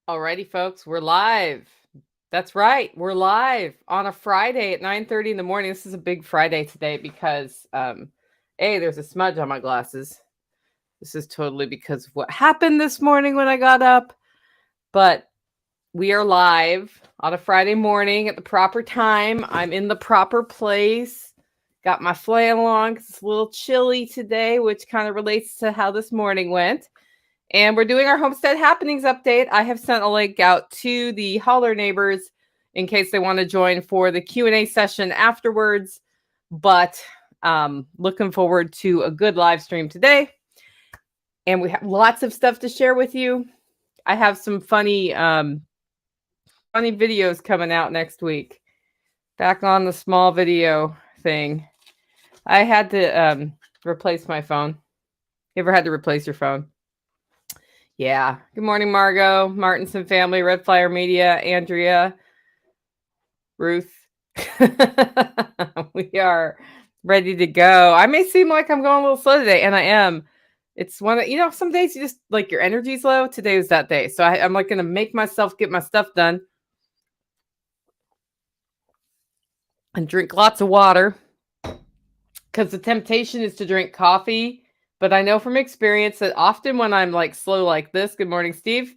Alrighty, folks, we're live. That's right, we're live on a Friday at 9:30 in the morning. This is a big Friday today because, there's a smudge on my glasses. This is totally because of what happened this morning when I got up. But we are live on a Friday morning at the proper time. I'm in the proper place. Got my flannel on because it's a little chilly today, which kind of relates to how this morning went. And we're doing our Homestead Happenings update. I have sent a link out to the Holler neighbors in case they want to join for the Q&A session afterwards. But looking forward to a good live stream today. And we have lots of stuff to share with you. I have some funny videos coming out next week. Back on the small video thing. I had to replace my phone. You ever had to replace your phone? Yeah. Good morning, Margot, Martinson family, Red Flyer Media, Andrea, Ruth. We are ready to go. I may seem like I'm going a little slow today, and I am. It's one of, some days you just like your energy's low. Today was that day. So I'm like going to make myself get my stuff done and drink lots of water because the temptation is to drink coffee. But I know from experience that often when I'm like slow like this, good morning, Steve,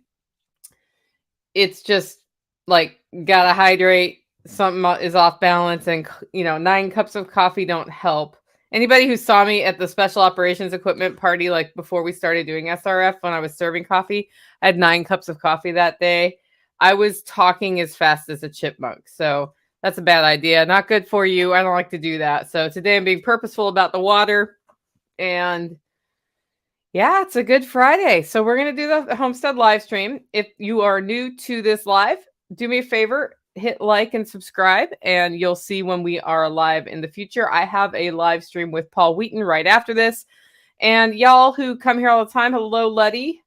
it's just like gotta hydrate, something is off balance, and 9 cups of coffee don't help. Anybody who saw me at the special operations equipment party, like before we started doing SRF, when I was serving coffee, I had 9 cups of coffee that day. I was talking as fast as a chipmunk. So that's a bad idea. Not good for you. I don't like to do that. So today I'm being purposeful about the water. And yeah, it's a good Friday. So we're going to do the Homestead live stream. If you are new to this live, do me a favor, hit like and subscribe, and you'll see when we are live in the future. I have a live stream with Paul Wheaton right after this. And y'all who come here all the time, hello, Letty.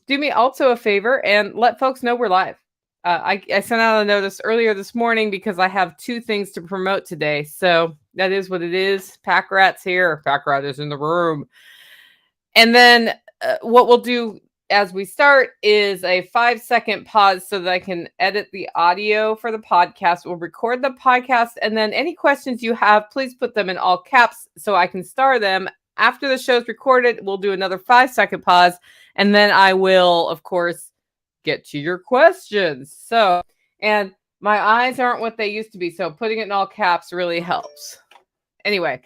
Do me also a favor and let folks know we're live. I sent out a notice earlier this morning because I have 2 things to promote today. So that is what it is. Pack Rat's here. Pack Rat is in the room. And then what we'll do as we start is a 5-second pause so that I can edit the audio for the podcast. We'll record the podcast, and then any questions you have, please put them in all caps so I can star them. After the show's recorded, we'll do another 5-second pause, and then I will, of course, get to your questions. So, and my eyes aren't what they used to be, so putting it in all caps really helps. Anyway.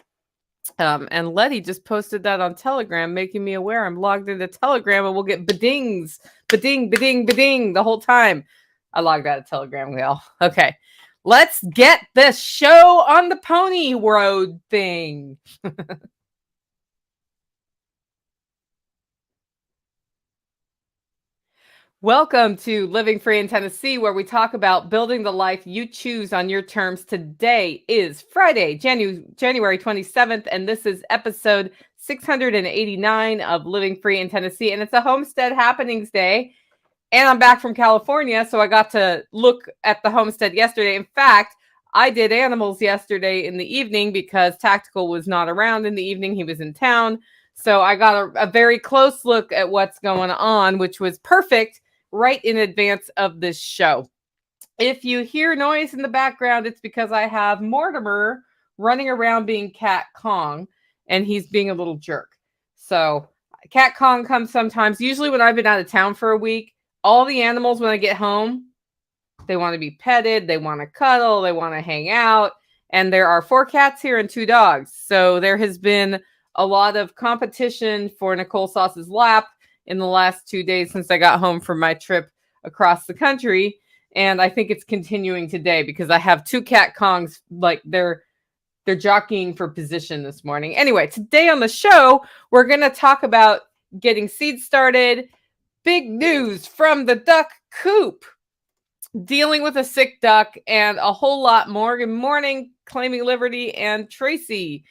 And Letty just posted that on Telegram, making me aware I'm logged into Telegram, and we'll get badings, bading, bading, bading the whole time. I logged out of Telegram, y'all. Okay, let's get this show on the pony road thing. Welcome to Living Free in Tennessee, where we talk about building the life you choose on your terms. Today is Friday, January 27th, and this is episode 689 of Living Free in Tennessee, and it's a Homestead Happenings Day, and I'm back from California, so I got to look at the homestead yesterday. In fact, I did animals yesterday in the evening because Tactical was not around in the evening. He was in town, so I got a very close look at what's going on, which was perfect right in advance of this show. If you hear noise in the background, it's because I have Mortimer running around being Cat Kong, and he's being a little jerk. So Cat Kong comes sometimes, usually when I've been out of town for a week. All the animals, when I get home, they want to be petted, they want to cuddle, they want to hang out. And there are 4 cats here and 2 dogs. So there has been a lot of competition for Nicole Sauce's lap in the last 2 days since I got home from my trip across the country. And I think it's continuing today because I have 2 Cat Kongs, like they're jockeying for position this morning. Anyway, today on the show, we're going to talk about getting seeds started, big news from the duck coop, dealing with a sick duck, and a whole lot more. Good morning, Claiming Liberty and Tracy.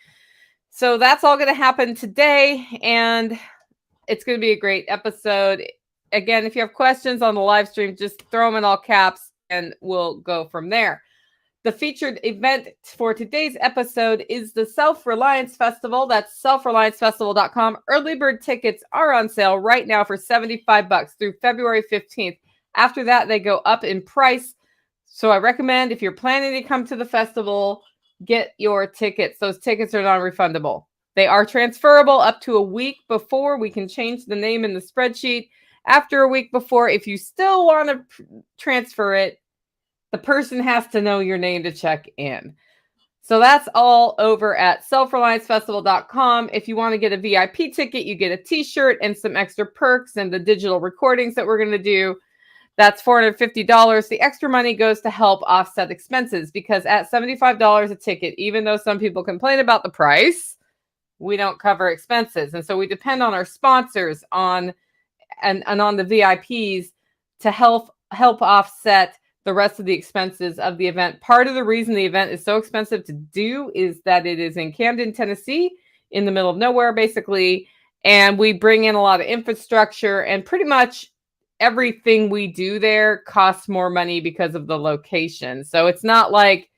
So that's all going to happen today, and it's going to be a great episode. Again, if you have questions on the live stream, just throw them in all caps and we'll go from there. The featured event for today's episode is the Self-Reliance Festival. That's selfreliancefestival.com. Early bird tickets are on sale right now for $75 through February 15th After that, they go up in price. So I recommend if you're planning to come to the festival, get your tickets. Those tickets are non-refundable. They are transferable up to a week before. We can change the name in the spreadsheet. After a week before, if you still want to transfer it, the person has to know your name to check in. So that's all over at selfreliancefestival.com. If you want to get a VIP ticket, you get a t-shirt and some extra perks and the digital recordings that we're going to do. That's $450. The extra money goes to help offset expenses because at $75 a ticket, even though some people complain about the price, we don't cover expenses. And so we depend on our sponsors on on the VIPs to help offset the rest of the expenses of the event. Part of the reason the event is so expensive to do is that it is in Camden, Tennessee, in the middle of nowhere, basically. And we bring in a lot of infrastructure, and pretty much everything we do there costs more money because of the location. So it's not like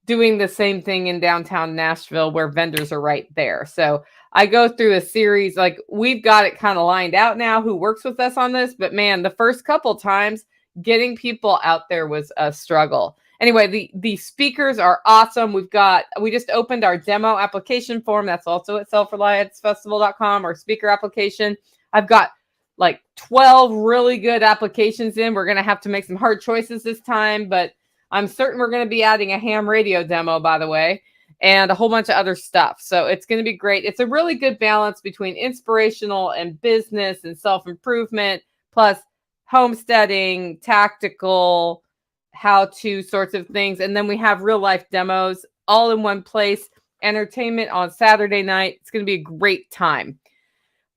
doing the same thing in downtown Nashville where vendors are right there. So I go through a series, like we've got it kind of lined out now who works with us on this, but man, the first couple times getting people out there was a struggle. Anyway, the speakers are awesome. We just opened our demo application form. That's also at selfreliancefestival.com, our speaker application. I've got like 12 really good applications in. We're going to have to make some hard choices this time, but I'm certain we're going to be adding a ham radio demo, by the way, and a whole bunch of other stuff. So it's going to be great. It's a really good balance between inspirational and business and self-improvement, plus homesteading, tactical, how-to sorts of things. And then we have real-life demos all in one place, entertainment on Saturday night. It's going to be a great time.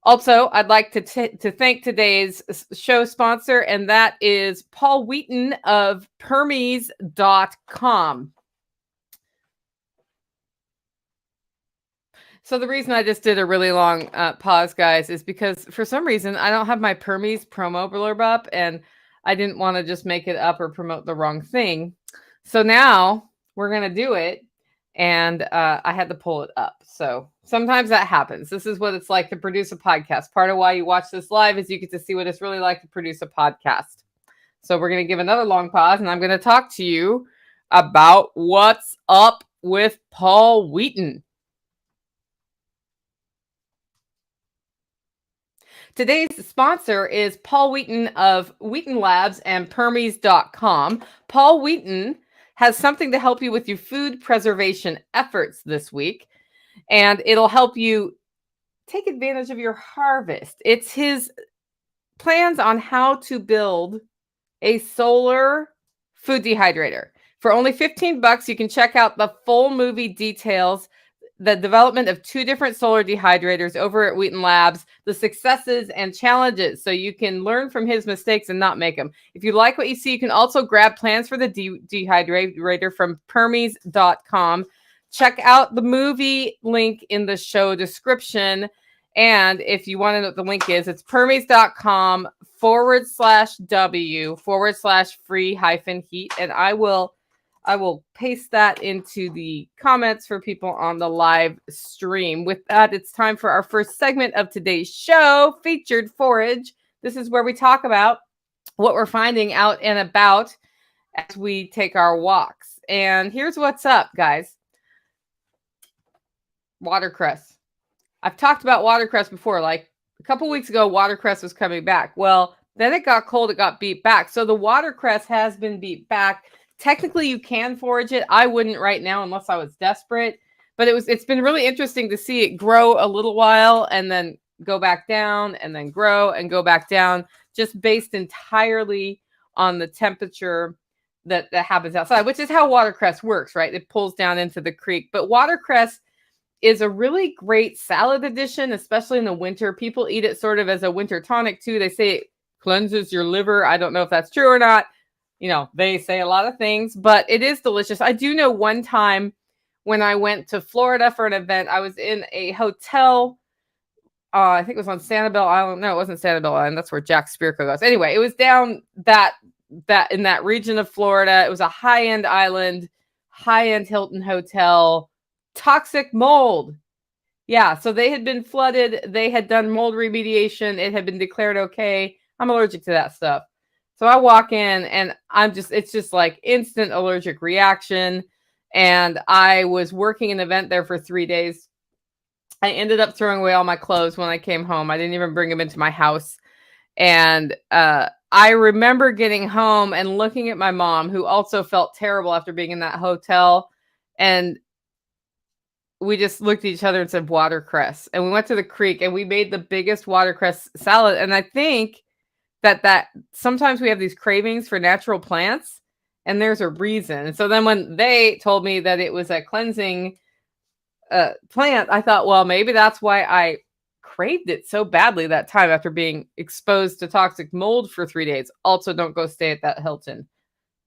Also, I'd like to thank today's show sponsor, and that is Paul Wheaton of Permies.com. So the reason I just did a really long pause, guys, is because for some reason I don't have my Permies promo blurb up, and I didn't want to just make it up or promote the wrong thing. So now we're going to do it, and I had to pull it up. So sometimes that happens. This is what it's like to produce a podcast. Part of why you watch this live is you get to see what it's really like to produce a podcast. So we're going to give another long pause, and I'm going to talk to you about what's up with Paul Wheaton. Today's sponsor is Paul Wheaton of Wheaton Labs and Permies.com. Paul Wheaton has something to help you with your food preservation efforts this week, and it'll help you take advantage of your harvest. It's his plans on how to build a solar food dehydrator. For only $15, you can check out the full movie details, the development of 2 different solar dehydrators over at Wheaton Labs, the successes and challenges, so you can learn from his mistakes and not make them. If you like what you see, you can also grab plans for the dehydrator from Permies.com. Check out the movie link in the show description. And if you want to know what the link is, it's Permies.com/W/free-heat. And I will paste that into the comments for people on the live stream. With that, it's time for our first segment of today's show, Featured Forage. This is where we talk about what we're finding out and about as we take our walks. And here's what's up, guys. Watercress. I've talked about watercress before. Like a couple weeks ago, watercress was coming back. Well, then it got cold. It got beat back. So the watercress has been beat back. Technically, you can forage it. I wouldn't right now unless I was desperate. But it's been really interesting to see it grow a little while and then go back down and then grow and go back down, just based entirely on the temperature that happens outside, which is how watercress works, right? It pulls down into the creek. But watercress is a really great salad addition, especially in the winter. People eat it sort of as a winter tonic too. They say it cleanses your liver. I don't know if that's true or not. You know, they say a lot of things, but it is delicious. I do know one time when I went to Florida for an event, I was in a hotel. I think it was on Sanibel Island. No, it wasn't Sanibel Island. That's where Jack Spirko goes. Anyway, it was down that in that region of Florida. It was a high-end island, high-end Hilton hotel. Toxic mold. Yeah, so they had been flooded. They had done mold remediation. It had been declared okay. I'm allergic to that stuff. So I walk in and it's just like instant allergic reaction. And I was working an event there for 3 days. I ended up throwing away all my clothes when I came home. I didn't even bring them into my house. And I remember getting home and looking at my mom, who also felt terrible after being in that hotel. And we just looked at each other and said watercress. And we went to the creek and we made the biggest watercress salad. And I think that sometimes we have these cravings for natural plants, and there's a reason. And so then when they told me that it was a cleansing plant, I thought, well, maybe that's why I craved it so badly that time after being exposed to toxic mold for 3 days. Also, don't go stay at that Hilton.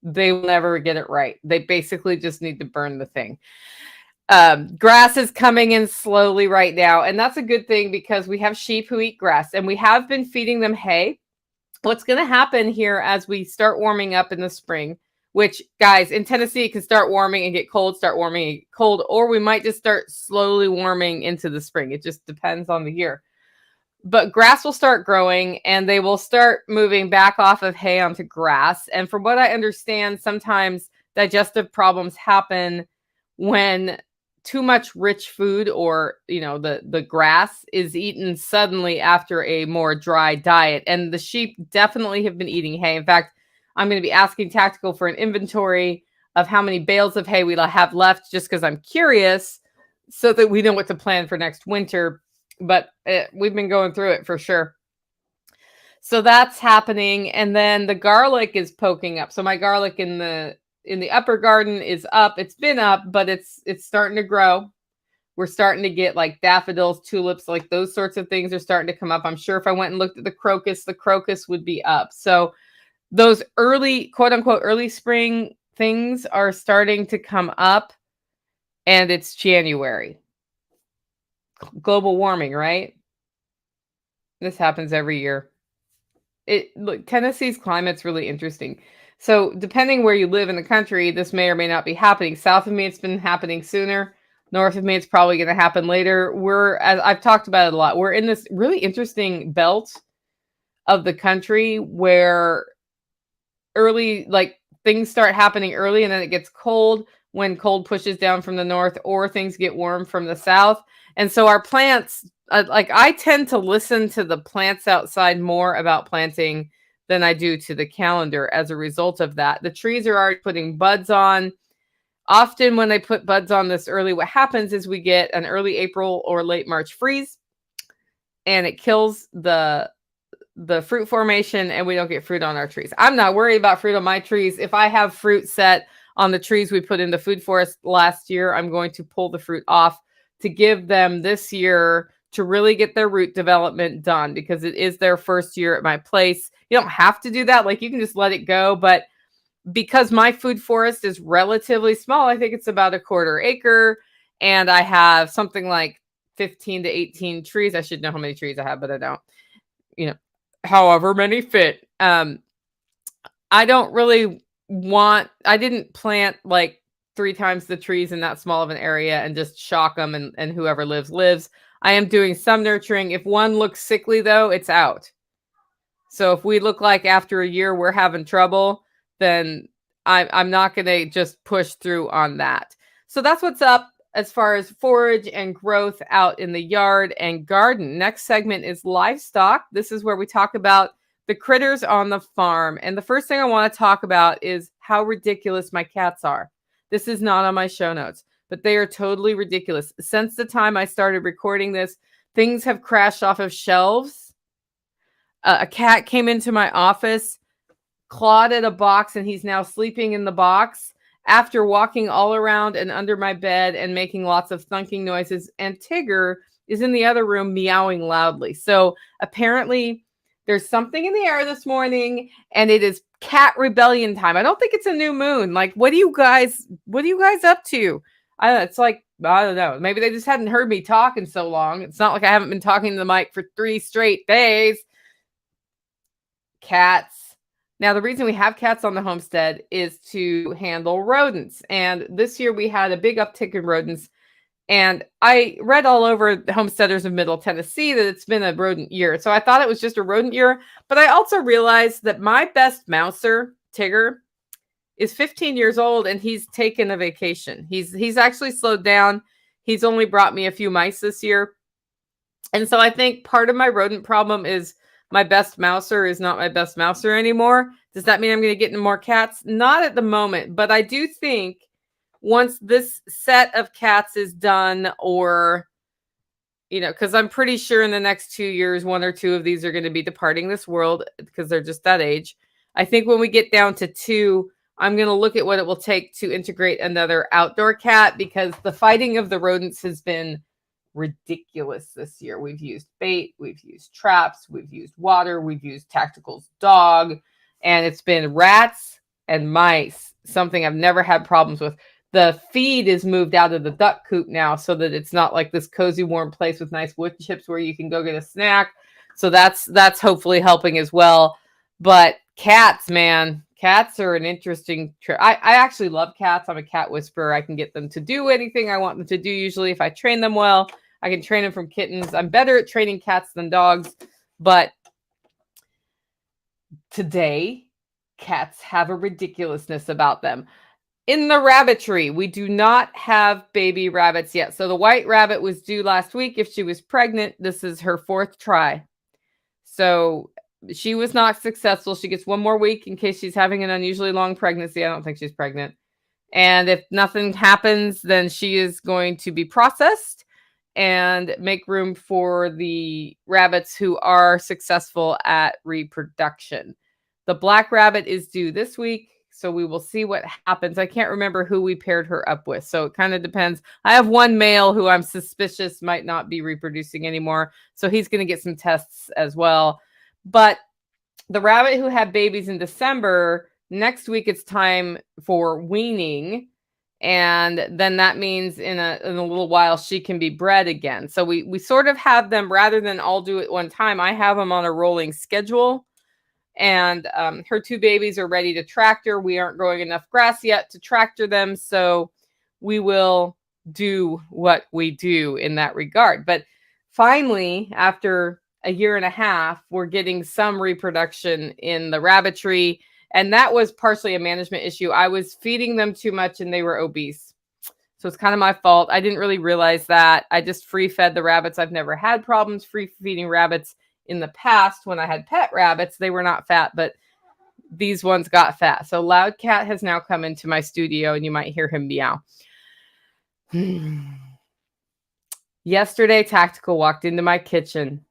They will never get it right. They basically just need to burn the thing. Grass is coming in slowly right now, and that's a good thing because we have sheep who eat grass, and we have been feeding them hay. What's going to happen here as we start warming up in the spring, which, guys, in Tennessee, it can start warming and get cold, start warming and get cold, or we might just start slowly warming into the spring. It just depends on the year. But grass will start growing, and they will start moving back off of hay onto grass. And from what I understand, sometimes digestive problems happen when too much rich food, or the grass is eaten suddenly after a more dry diet. And the sheep definitely have been eating hay. In fact, I'm going to be asking Tactical for an inventory of how many bales of hay we'll have left, just because I'm curious, so that we know what to plan for next winter. But we've been going through it for sure. So that's happening. And then the garlic is poking up. So my garlic in the upper garden is up. It's been up, but it's starting to grow. We're starting to get like daffodils, tulips, like those sorts of things are starting to come up. I'm sure if I went and looked at the crocus would be up. So those early, quote unquote, early spring things are starting to come up, and it's January. Global warming, right? This happens every year. Look, Tennessee's climate's really interesting. So depending where you live in the country, this may or may not be happening. South of me, it's been happening sooner. North of me, it's probably going to happen later. As I've talked about it a lot, we're in this really interesting belt of the country where early, like, things start happening early, and then it gets cold when cold pushes down from the north, or things get warm from the south. And so our plants, I tend to listen to the plants outside more about planting than I do to the calendar as a result of that. The trees are already putting buds on. Often when they put buds on this early, what happens is we get an early April or late March freeze, and it kills the fruit formation, and we don't get fruit on our trees. I'm not worried about fruit on my trees. If I have fruit set on the trees we put in the food forest last year, I'm going to pull the fruit off to give them this year to really get their root development done, because it is their first year at my place. You don't have to do that. Like, you can just let it go. But because my food forest is relatively small, I think it's about a 1/4 acre, and I have something like 15 to 18 trees. I should know how many trees I have, but I don't. However many fit. I don't really I didn't plant like 3 times the trees in that small of an area and just shock them, and whoever lives. I am doing some nurturing. If one looks sickly, though, it's out. So if we look like after a year we're having trouble, then I'm not going to just push through on that. So that's what's up as far as forage and growth out in the yard and garden. Next segment is livestock. This is where we talk about the critters on the farm. And the first thing I want to talk about is how ridiculous my cats are. This is not on my show notes, but they are totally ridiculous. Since the time I started recording this, things have crashed off of shelves. A cat came into my office, clawed at a box, and he's now sleeping in the box after walking all around and under my bed and making lots of thunking noises. And Tigger is in the other room meowing loudly. So apparently there's something in the air this morning, and it is cat rebellion time. I don't think it's a new moon. Like, what are you guys up to? It's like, I don't know. Maybe they just hadn't heard me talk in so long. It's not like I haven't been talking to the mic for 3 straight days. Cats. Now, the reason we have cats on the homestead is to handle rodents. And this year we had a big uptick in rodents. And I read all over homesteaders of Middle Tennessee that it's been a rodent year. So I thought it was just a rodent year. But I also realized that my best mouser, Tigger, is 15 years old and he's taken a vacation. He's actually slowed down. He's only brought me a few mice this year. And so I think part of my rodent problem is my best mouser is not my best mouser anymore. Does that mean I'm going to get into more cats? Not at the moment, but I do think once this set of cats is done, or, you know, because I'm pretty sure in the next 2 years, 1 or 2 of these are going to be departing this world because they're just that age. I think when we get down to 2, I'm going to look at what it will take to integrate another outdoor cat, because the fighting of the rodents has been ridiculous this year. We've used bait, we've used traps, we've used water, we've used Tactical's dog, and it's been rats and mice, something I've never had problems with. The feed is moved out of the duck coop now so that it's not like this cozy, warm place with nice wood chips where you can go get a snack. So that's hopefully helping as well. But cats, man, cats are an interesting trip. I actually love cats. I'm a cat whisperer. I can get them to do anything I want them to do. Usually if I train them well, I can train them from kittens. I'm better at training cats than dogs. But today, cats have a ridiculousness about them. In the rabbitry, we do not have baby rabbits yet. So the white rabbit was due last week if she was pregnant. This is her 4th try. So she was not successful. She gets 1 more week in case she's having an unusually long pregnancy. I don't think she's pregnant. And if nothing happens, then she is going to be processed and make room for the rabbits who are successful at reproduction. The black rabbit is due this week, so we will see what happens. I can't remember who we paired her up with, so it kind of depends. I have one male who I'm suspicious might not be reproducing anymore, so he's going to get some tests as well. But the rabbit who had babies in December, next week it's time for weaning. And then that means in a little while she can be bred again. So we sort of have them, rather than all do it one time, I have them on a rolling schedule. And her 2 babies are ready to tractor. We aren't growing enough grass yet to tractor them, so we will do what we do in that regard. But finally, after a year and a half, we're getting some reproduction in the rabbitry. And that was partially a management issue. I was feeding them too much and they were obese. So it's kind of my fault. I didn't really realize that. I just free fed the rabbits. I've never had problems free feeding rabbits in the past. When I had pet rabbits, they were not fat, but these ones got fat. So Loud Cat has now come into my studio and you might hear him meow. Yesterday, Tactical walked into my kitchen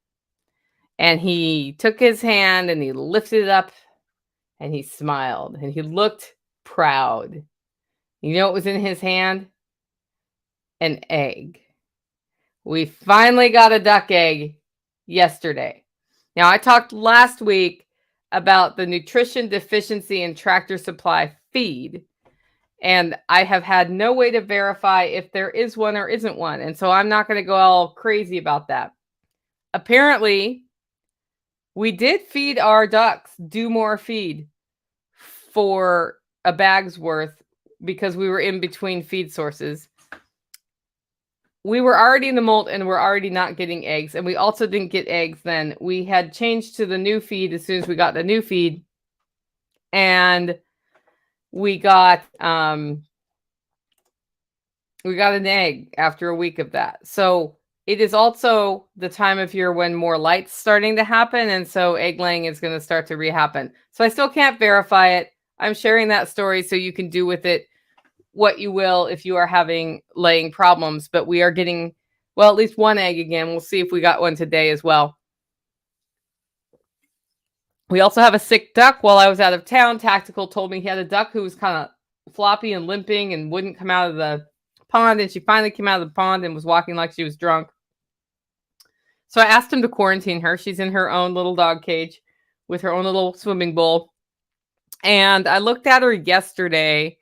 and he took his hand and he lifted it up and he smiled and he looked proud. You know what was in his hand? An egg. We finally got a duck egg yesterday. Now, I talked last week about the nutrition deficiency in Tractor Supply feed, and I have had no way to verify if there is one or isn't one, and so I'm not going to go all crazy about that. Apparently, we did feed our ducks do more feed for a bag's worth because we were in between feed sources. We were already in the molt and we're already not getting eggs. And we also didn't get eggs then. We had changed to the new feed as soon as we got the new feed. And we got an egg after a week of that. So it is also the time of year when more light's starting to happen. And so egg laying is going to start to re-happen. So I still can't verify it. I'm sharing that story so you can do with it what you will if you are having laying problems. But we are getting, well, at least one egg again. We'll see if we got one today as well. We also have a sick duck. While I was out of town, Tactical told me he had a duck who was kind of floppy and limping and wouldn't come out of the pond. And she finally came out of the pond and was walking like she was drunk. So I asked him to quarantine her. She's in her own little dog cage with her own little swimming bowl. And I looked at her yesterday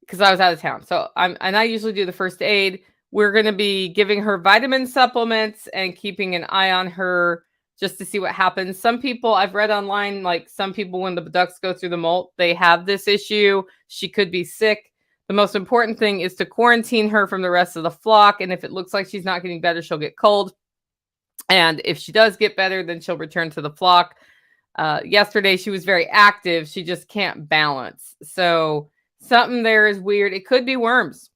because I was out of town. So I usually do the first aid. We're going to be giving her vitamin supplements and keeping an eye on her just to see what happens. Some people I've read online, like some people, when the ducks go through the molt, they have this issue. She could be sick. The most important thing is to quarantine her from the rest of the flock. And if it looks like she's not getting better, she'll get cold. And if she does get better, then she'll return to the flock. Yesterday, she was very active. She just can't balance. So something there is weird. It could be worms.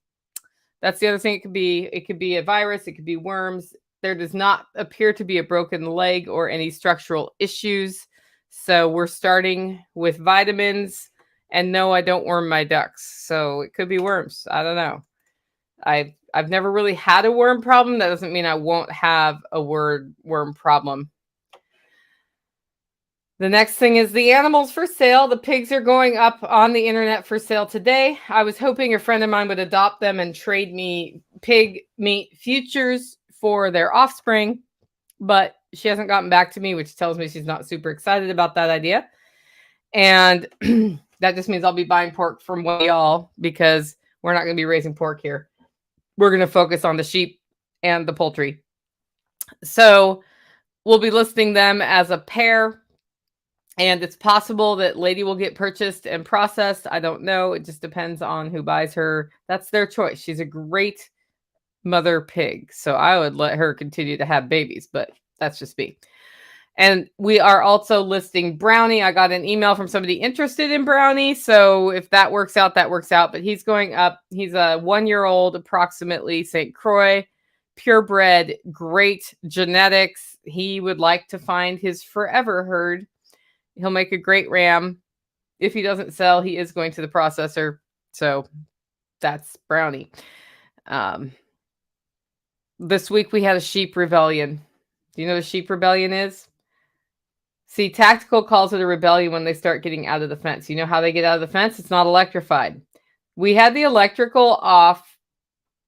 That's the other thing. It could be a virus. It could be worms. There does not appear to be a broken leg or any structural issues. So we're starting with vitamins. And no, I don't worm my ducks. So it could be worms. I don't know. I've never really had a worm problem. That doesn't mean I won't have a worm problem. The next thing is the animals for sale. The pigs are going up on the internet for sale today. I was hoping a friend of mine would adopt them and trade me pig meat futures for their offspring, but she hasn't gotten back to me, which tells me she's not super excited about that idea. And that just means I'll be buying pork from one of y'all because we're not going to be raising pork here. We're going to focus on the sheep and the poultry. So we'll be listing them as a pair. And it's possible that Lady will get purchased and processed. I don't know. It just depends on who buys her. That's their choice. She's a great mother pig. So I would let her continue to have babies, but that's just me. And we are also listing Brownie. I got an email from somebody interested in Brownie. So if that works out, that works out. But he's going up. He's a 1-year-old, approximately St. Croix, purebred, great genetics. He would like to find his forever herd. He'll make a great ram. If he doesn't sell, he is going to the processor. So that's Brownie. This week we had a sheep rebellion. Do you know what a sheep rebellion is? See, Tactical calls it a rebellion when they start getting out of the fence. You know how they get out of the fence? It's not electrified. We had the electrical off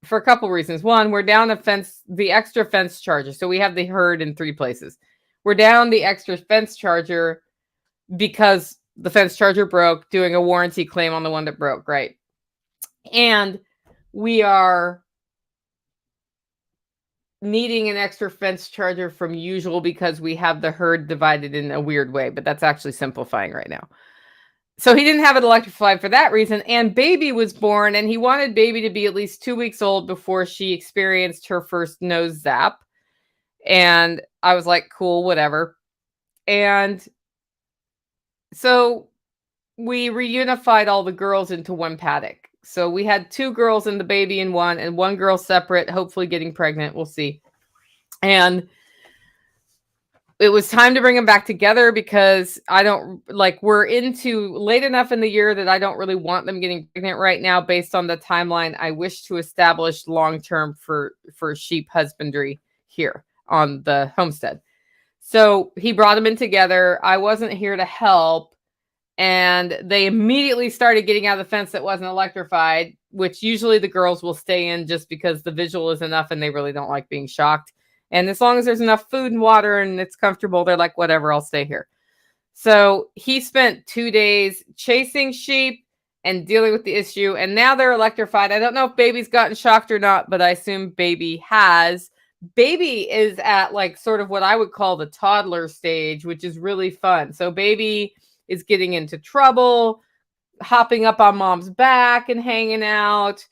for a couple reasons. One, we're down a fence, the extra fence charger. So we have the herd in 3 places. We're down the extra fence charger because the fence charger broke, doing a warranty claim on the one that broke, right? And we are needing an extra fence charger from usual because we have the herd divided in a weird way, but that's actually simplifying right now. So he didn't have it electrified for that reason. And Baby was born, and he wanted Baby to be at least 2 weeks old before she experienced her first nose zap. And I was like, cool, whatever. And so we reunified all the girls into one paddock. So we had 2 girls and the baby in one, and 1 girl separate, hopefully getting pregnant. We'll see. And it was time to bring them back together because we're into late enough in the year that I don't really want them getting pregnant right now based on the timeline I wish to establish long-term for sheep husbandry here on the homestead. So he brought them in together. I wasn't here to help. And they immediately started getting out of the fence that wasn't electrified, which usually the girls will stay in just because the visual is enough and they really don't like being shocked. And as long as there's enough food and water and it's comfortable, they're like, whatever, I'll stay here. So he spent 2 days chasing sheep and dealing with the issue. And now they're electrified. I don't know if Baby's gotten shocked or not, but I assume Baby has. Baby is at like sort of what I would call the toddler stage, which is really fun. So Baby is getting into trouble, hopping up on mom's back and hanging out,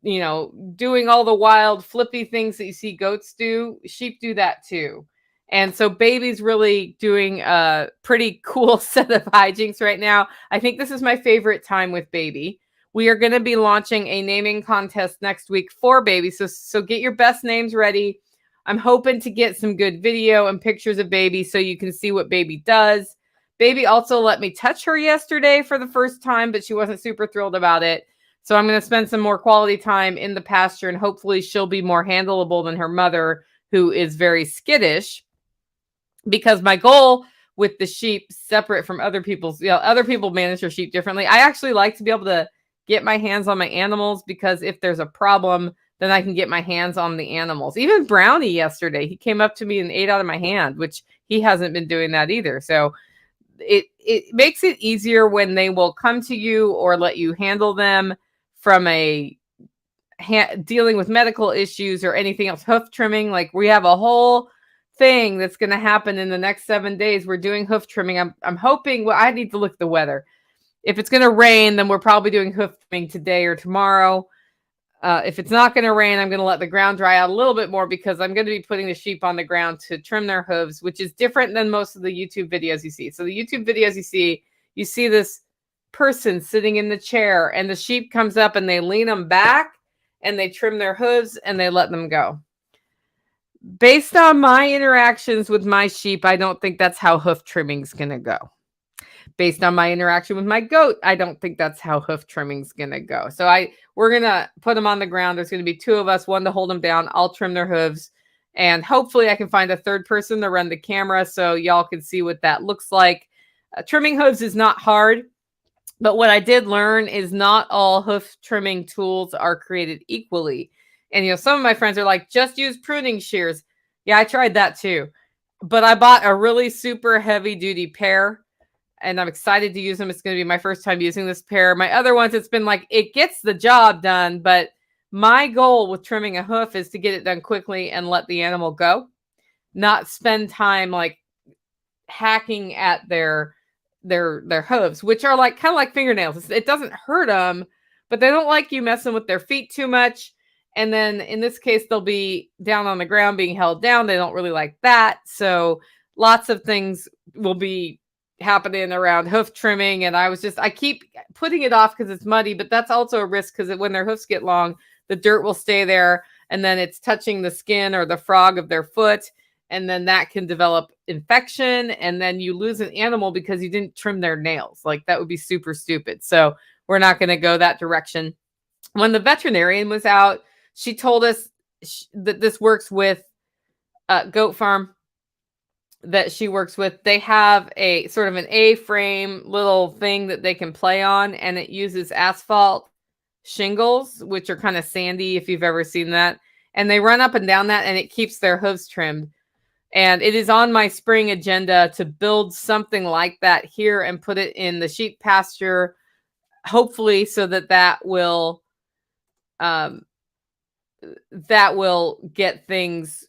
doing all the wild flippy things that you see goats do. Sheep do that too. And so Baby's really doing a pretty cool set of hijinks right now. I think this is my favorite time with Baby. We are going to be launching a naming contest next week for Baby. So get your best names ready. I'm hoping to get some good video and pictures of Baby so you can see what Baby does. Baby also let me touch her yesterday for the first time, but she wasn't super thrilled about it. So I'm going to spend some more quality time in the pasture, and hopefully she'll be more handleable than her mother, who is very skittish. Because my goal with the sheep, separate from other people's, other people manage their sheep differently. I actually like to be able to get my hands on my animals because if there's a problem, then I can get my hands on the animals. Even Brownie yesterday, he came up to me and ate out of my hand, which he hasn't been doing that either. So it makes it easier when they will come to you or let you handle them from dealing with medical issues or anything else. Hoof trimming, like we have a whole thing that's going to happen in the next 7 days. We're doing hoof trimming. I'm hoping, well, I need to look at the weather. If it's going to rain, then we're probably doing hoof trimming today or tomorrow. If it's not going to rain, I'm going to let the ground dry out a little bit more because I'm going to be putting the sheep on the ground to trim their hooves, which is different than most of the YouTube videos you see. So the YouTube videos you see this person sitting in the chair and the sheep comes up and they lean them back and they trim their hooves and they let them go. Based on my interactions with my sheep, I don't think that's how hoof trimming is going to go. Based on my interaction with my goat, I don't think that's how hoof trimming is going to go. So we're going to put them on the ground. There's going to be two of us, one to hold them down. I'll trim their hooves. And hopefully I can find a third person to run the camera so y'all can see what that looks like. Trimming hooves is not hard. But what I did learn is not all hoof trimming tools are created equally. And, some of my friends are like, just use pruning shears. Yeah, I tried that too. But I bought a really super heavy duty pair and I'm excited to use them. It's going to be my first time using this pair. My other ones, it's been like, it gets the job done. But my goal with trimming a hoof is to get it done quickly and let the animal go, not spend time like hacking at their hooves, which are like kind of like fingernails. It doesn't hurt them, but they don't like you messing with their feet too much. And then in this case, they'll be down on the ground being held down. They don't really like that. So lots of things will be happening around hoof trimming. And I keep putting it off because it's muddy, but that's also a risk because when their hoofs get long, the dirt will stay there and then it's touching the skin or the frog of their foot. And then that can develop infection. And then you lose an animal because you didn't trim their nails. Like that would be super stupid. So we're not going to go that direction. When the veterinarian was out, she told us that this works with Goat Farm that she works with. They have a sort of an A-frame little thing that they can play on, and it uses asphalt shingles, which are kind of sandy if you've ever seen that. And they run up and down that, and it keeps their hooves trimmed. And it is on my spring agenda to build something like that here and put it in the sheep pasture, hopefully so that will get things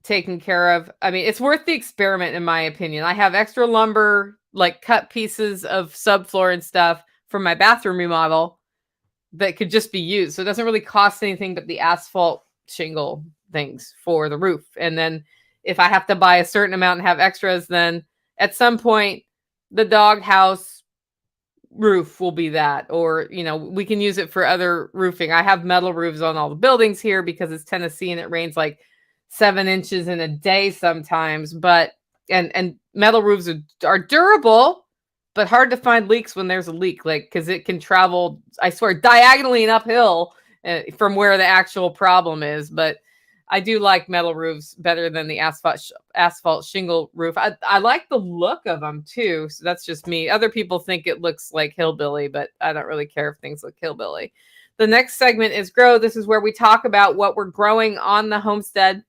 taken care of. I mean, it's worth the experiment in my opinion. I have extra lumber, like cut pieces of subfloor and stuff from my bathroom remodel that could just be used. So it doesn't really cost anything but the asphalt shingle things for the roof. And then if I have to buy a certain amount and have extras, then at some point the doghouse roof will be that, or we can use it for other roofing. I have metal roofs on all the buildings here because it's Tennessee and it rains like 7 inches in a day sometimes. But and metal roofs are durable, but hard to find leaks when there's a leak, like because it can travel, I swear, diagonally and uphill from where the actual problem is. But I do like metal roofs better than the asphalt shingle roof. I like the look of them too. So that's just me. Other people think it looks like hillbilly, but I don't really care if things look hillbilly. The next segment is Grow. This is where we talk about what we're growing on the homestead.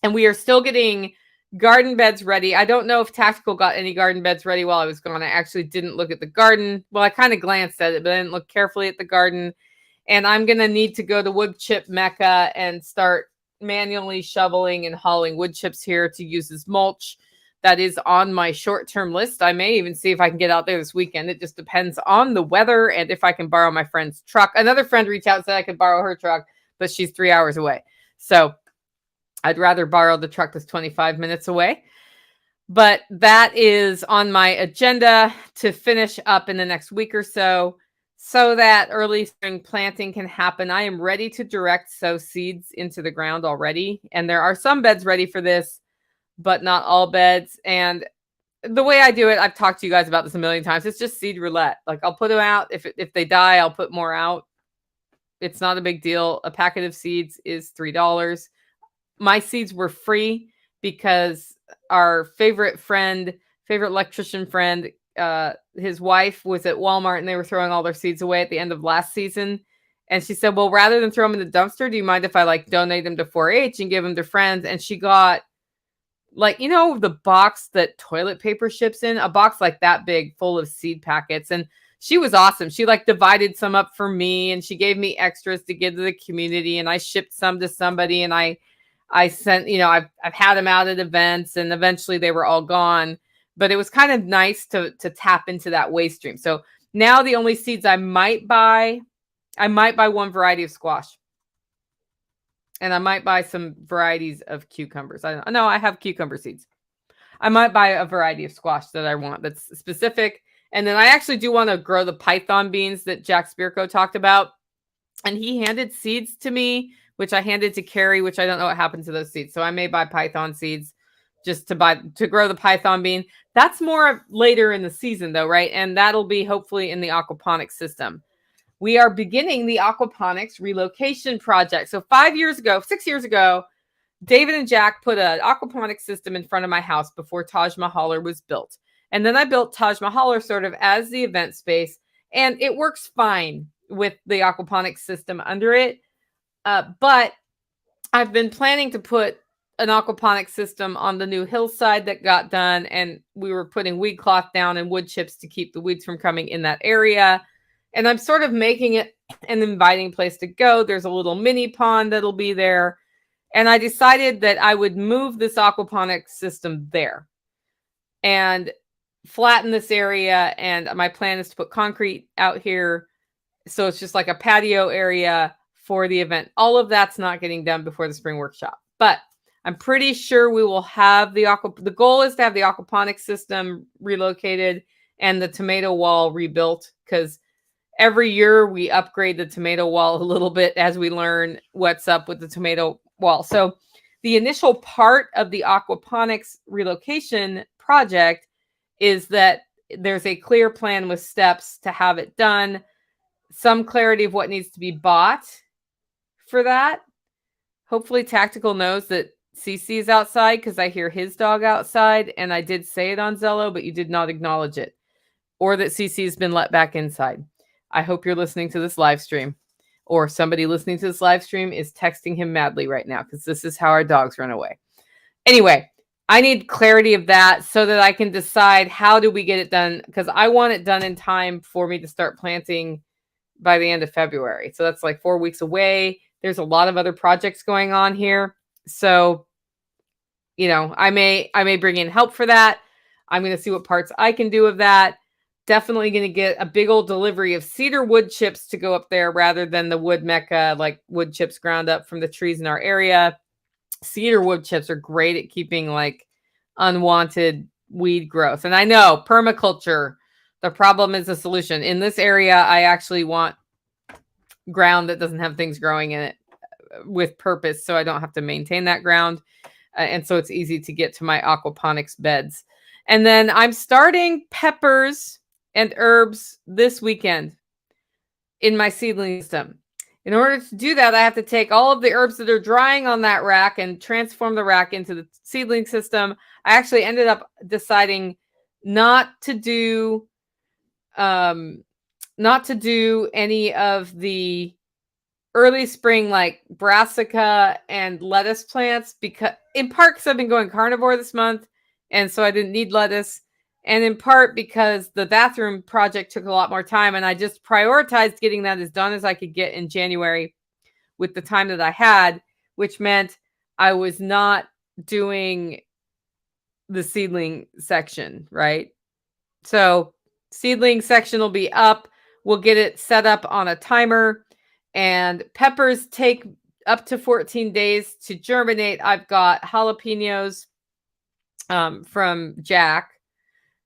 And we are still getting garden beds ready. I don't know if Tactical got any garden beds ready while I was gone. I actually didn't look at the garden. Well, I kind of glanced at it, but I didn't look carefully at the garden. And I'm going to need to go to wood chip Mecca and start manually shoveling and hauling wood chips here to use as mulch. That is on my short-term list. I may even see if I can get out there this weekend. It just depends on the weather and if I can borrow my friend's truck. Another friend reached out and said I could borrow her truck, but she's 3 hours away. So I'd rather borrow the truck that's 25 minutes away. But that is on my agenda to finish up in the next week or so that early spring planting can happen. I am ready to direct sow seeds into the ground already. And there are some beds ready for this, but not all beds. And the way I do it, I've talked to you guys about this a million times. It's just seed roulette. Like I'll put them out. If they die, I'll put more out. It's not a big deal. A packet of seeds is $3. My seeds were free because our favorite electrician friend, his wife was at Walmart and they were throwing all their seeds away at the end of last season. And she said, well, rather than throw them in the dumpster, do you mind if I donate them to 4-H and give them to friends? And she got the box that toilet paper ships in, a box like that big full of seed packets. And she was awesome. She divided some up for me and she gave me extras to give to the community. And I shipped some to somebody and I sent, I've had them out at events and eventually they were all gone. But it was kind of nice to tap into that waste stream. So, Now the only seeds I might buy one variety of squash. And I might buy some varieties of cucumbers. I have cucumber seeds. I might buy a variety of squash that I want that's specific. And then I actually do want to grow the python beans that Jack Spirko talked about. And he handed seeds to me, which I handed to Carrie, which I don't know what happened to those seeds. So I may buy python seeds just to grow the python bean. That's more later in the season though, right? And that'll be hopefully in the aquaponics system. We are beginning the aquaponics relocation project. So 6 years ago, David and Jack put an aquaponics system in front of my house before Taj Mahal was built. And then I built Taj Mahal sort of as the event space, and it works fine with the aquaponics system under it. But I've been planning to put an aquaponics system on the new hillside that got done, and we were putting weed cloth down and wood chips to keep the weeds from coming in that area. And I'm sort of making it an inviting place to go. There's a little mini pond that'll be there. And I decided that I would move this aquaponics system there and flatten this area. And my plan is to put concrete out here. So it's just like a patio area for the event. All of that's not getting done before the spring workshop. But I'm pretty sure we will have the goal is to have the aquaponics system relocated and the tomato wall rebuilt, because every year we upgrade the tomato wall a little bit as we learn what's up with the tomato wall. So the initial part of the aquaponics relocation project is that there's a clear plan with steps to have it done, some clarity of what needs to be bought for that. Hopefully Tactical knows that CC is outside, because I hear his dog outside, and I did say it on Zello, but you did not acknowledge it, or that CC has been let back inside. I hope you're listening to this live stream, or somebody listening to this live stream is texting him madly right now, because this is how our dogs run away. Anyway, I need clarity of that so that I can decide how do we get it done, because I want it done in time for me to start planting by the end of February. So that's like 4 weeks away. There's a lot of other projects going on here. So, I may bring in help for that. I'm going to see what parts I can do of that. Definitely going to get a big old delivery of cedar wood chips to go up there rather than the wood mecca, like wood chips ground up from the trees in our area. Cedar wood chips are great at keeping like unwanted weed growth. And I know permaculture, the problem is a solution. In this area, I actually want ground that doesn't have things growing in it with purpose, so I don't have to maintain that ground. And so it's easy to get to my aquaponics beds. And then I'm starting peppers and herbs this weekend in my seedling system. In order to do that, I have to take all of the herbs that are drying on that rack and transform the rack into the seedling system. I actually ended up deciding not to do any of the early spring like brassica and lettuce plants, because in part because I've been going carnivore this month, and so I didn't need lettuce, and in part because the bathroom project took a lot more time, and I just prioritized getting that as done as I could get in January with the time that I had, which meant I was not doing the seedling section, right? So seedling section will be up. We'll get it set up on a timer. And peppers take up to 14 days to germinate. I've got jalapenos from Jack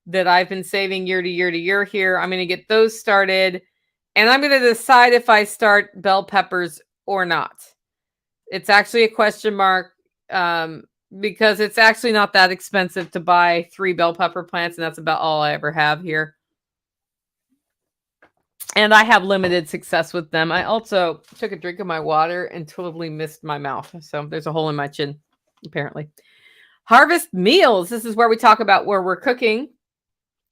that I've been saving year to year here. I'm going to get those started. And I'm going to decide if I start bell peppers or not. It's actually a question mark because it's actually not that expensive to buy 3 bell pepper plants. And that's about all I ever have here. And I have limited success with them. I also took a drink of my water and totally missed my mouth. So there's a hole in my chin, apparently. Harvest meals. This is where we talk about where we're cooking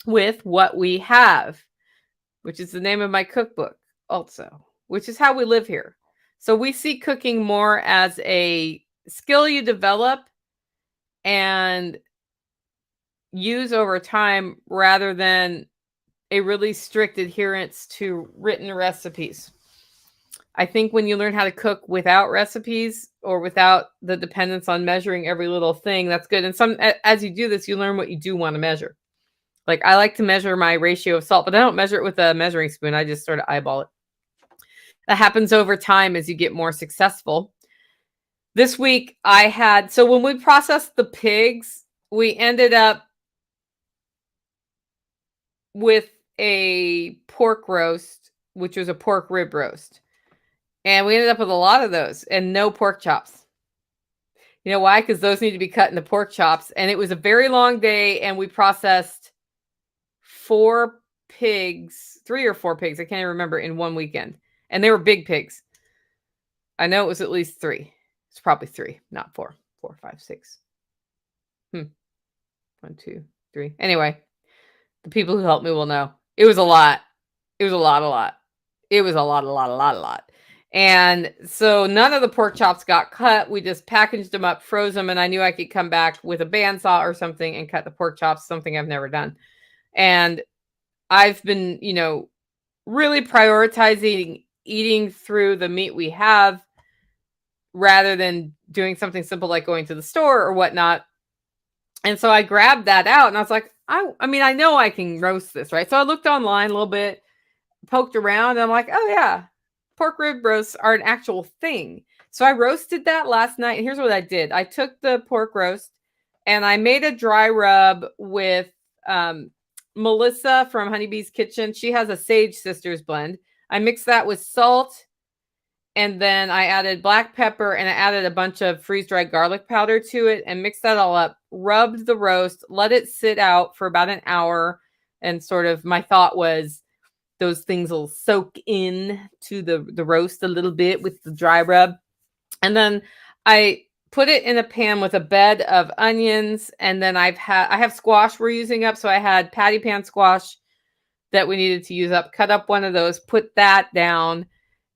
with what we have, which is the name of my cookbook also, which is how we live here. So we see cooking more as a skill you develop and use over time rather than a really strict adherence to written recipes. I think when you learn how to cook without recipes or without the dependence on measuring every little thing, that's good. And as you do this, you learn what you do want to measure. Like, I like to measure my ratio of salt, but I don't measure it with a measuring spoon. I just sort of eyeball it. That happens over time as you get more successful. This week I had, so when we processed the pigs, we ended up with a pork roast, which was a pork rib roast. And we ended up with a lot of those and no pork chops. You know why? Because those need to be cut into pork chops. And it was a very long day, and we processed 4 pigs, 3 or 4 pigs, I can't even remember, in one weekend. And they were big pigs. I know it was at least 3. It's probably 3, not 4. 4, 5, 6. 1, 2, 3. Anyway, the people who helped me will know. It was a lot. It was a lot. It was a lot. And so none of the pork chops got cut. We just packaged them up, froze them, and I knew I could come back with a bandsaw or something and cut the pork chops, something I've never done. And I've been, really prioritizing eating through the meat we have rather than doing something simple like going to the store or whatnot. And so I grabbed that out and I was like, I know I can roast this, right? So I looked online a little bit, poked around, and I'm like, oh yeah, pork rib roasts are an actual thing. So I roasted that last night. And here's what I did. I took the pork roast and I made a dry rub with Melissa from Honeybee's Kitchen. She has a Sage Sisters blend. I mixed that with salt, and then I added black pepper, and I added a bunch of freeze-dried garlic powder to it and mixed that all up, rubbed the roast, let it sit out for about an hour. And sort of my thought was those things will soak in to the roast a little bit with the dry rub. And then I put it in a pan with a bed of onions. And then I have squash we're using up. So I had patty pan squash that we needed to use up, cut up one of those, put that down.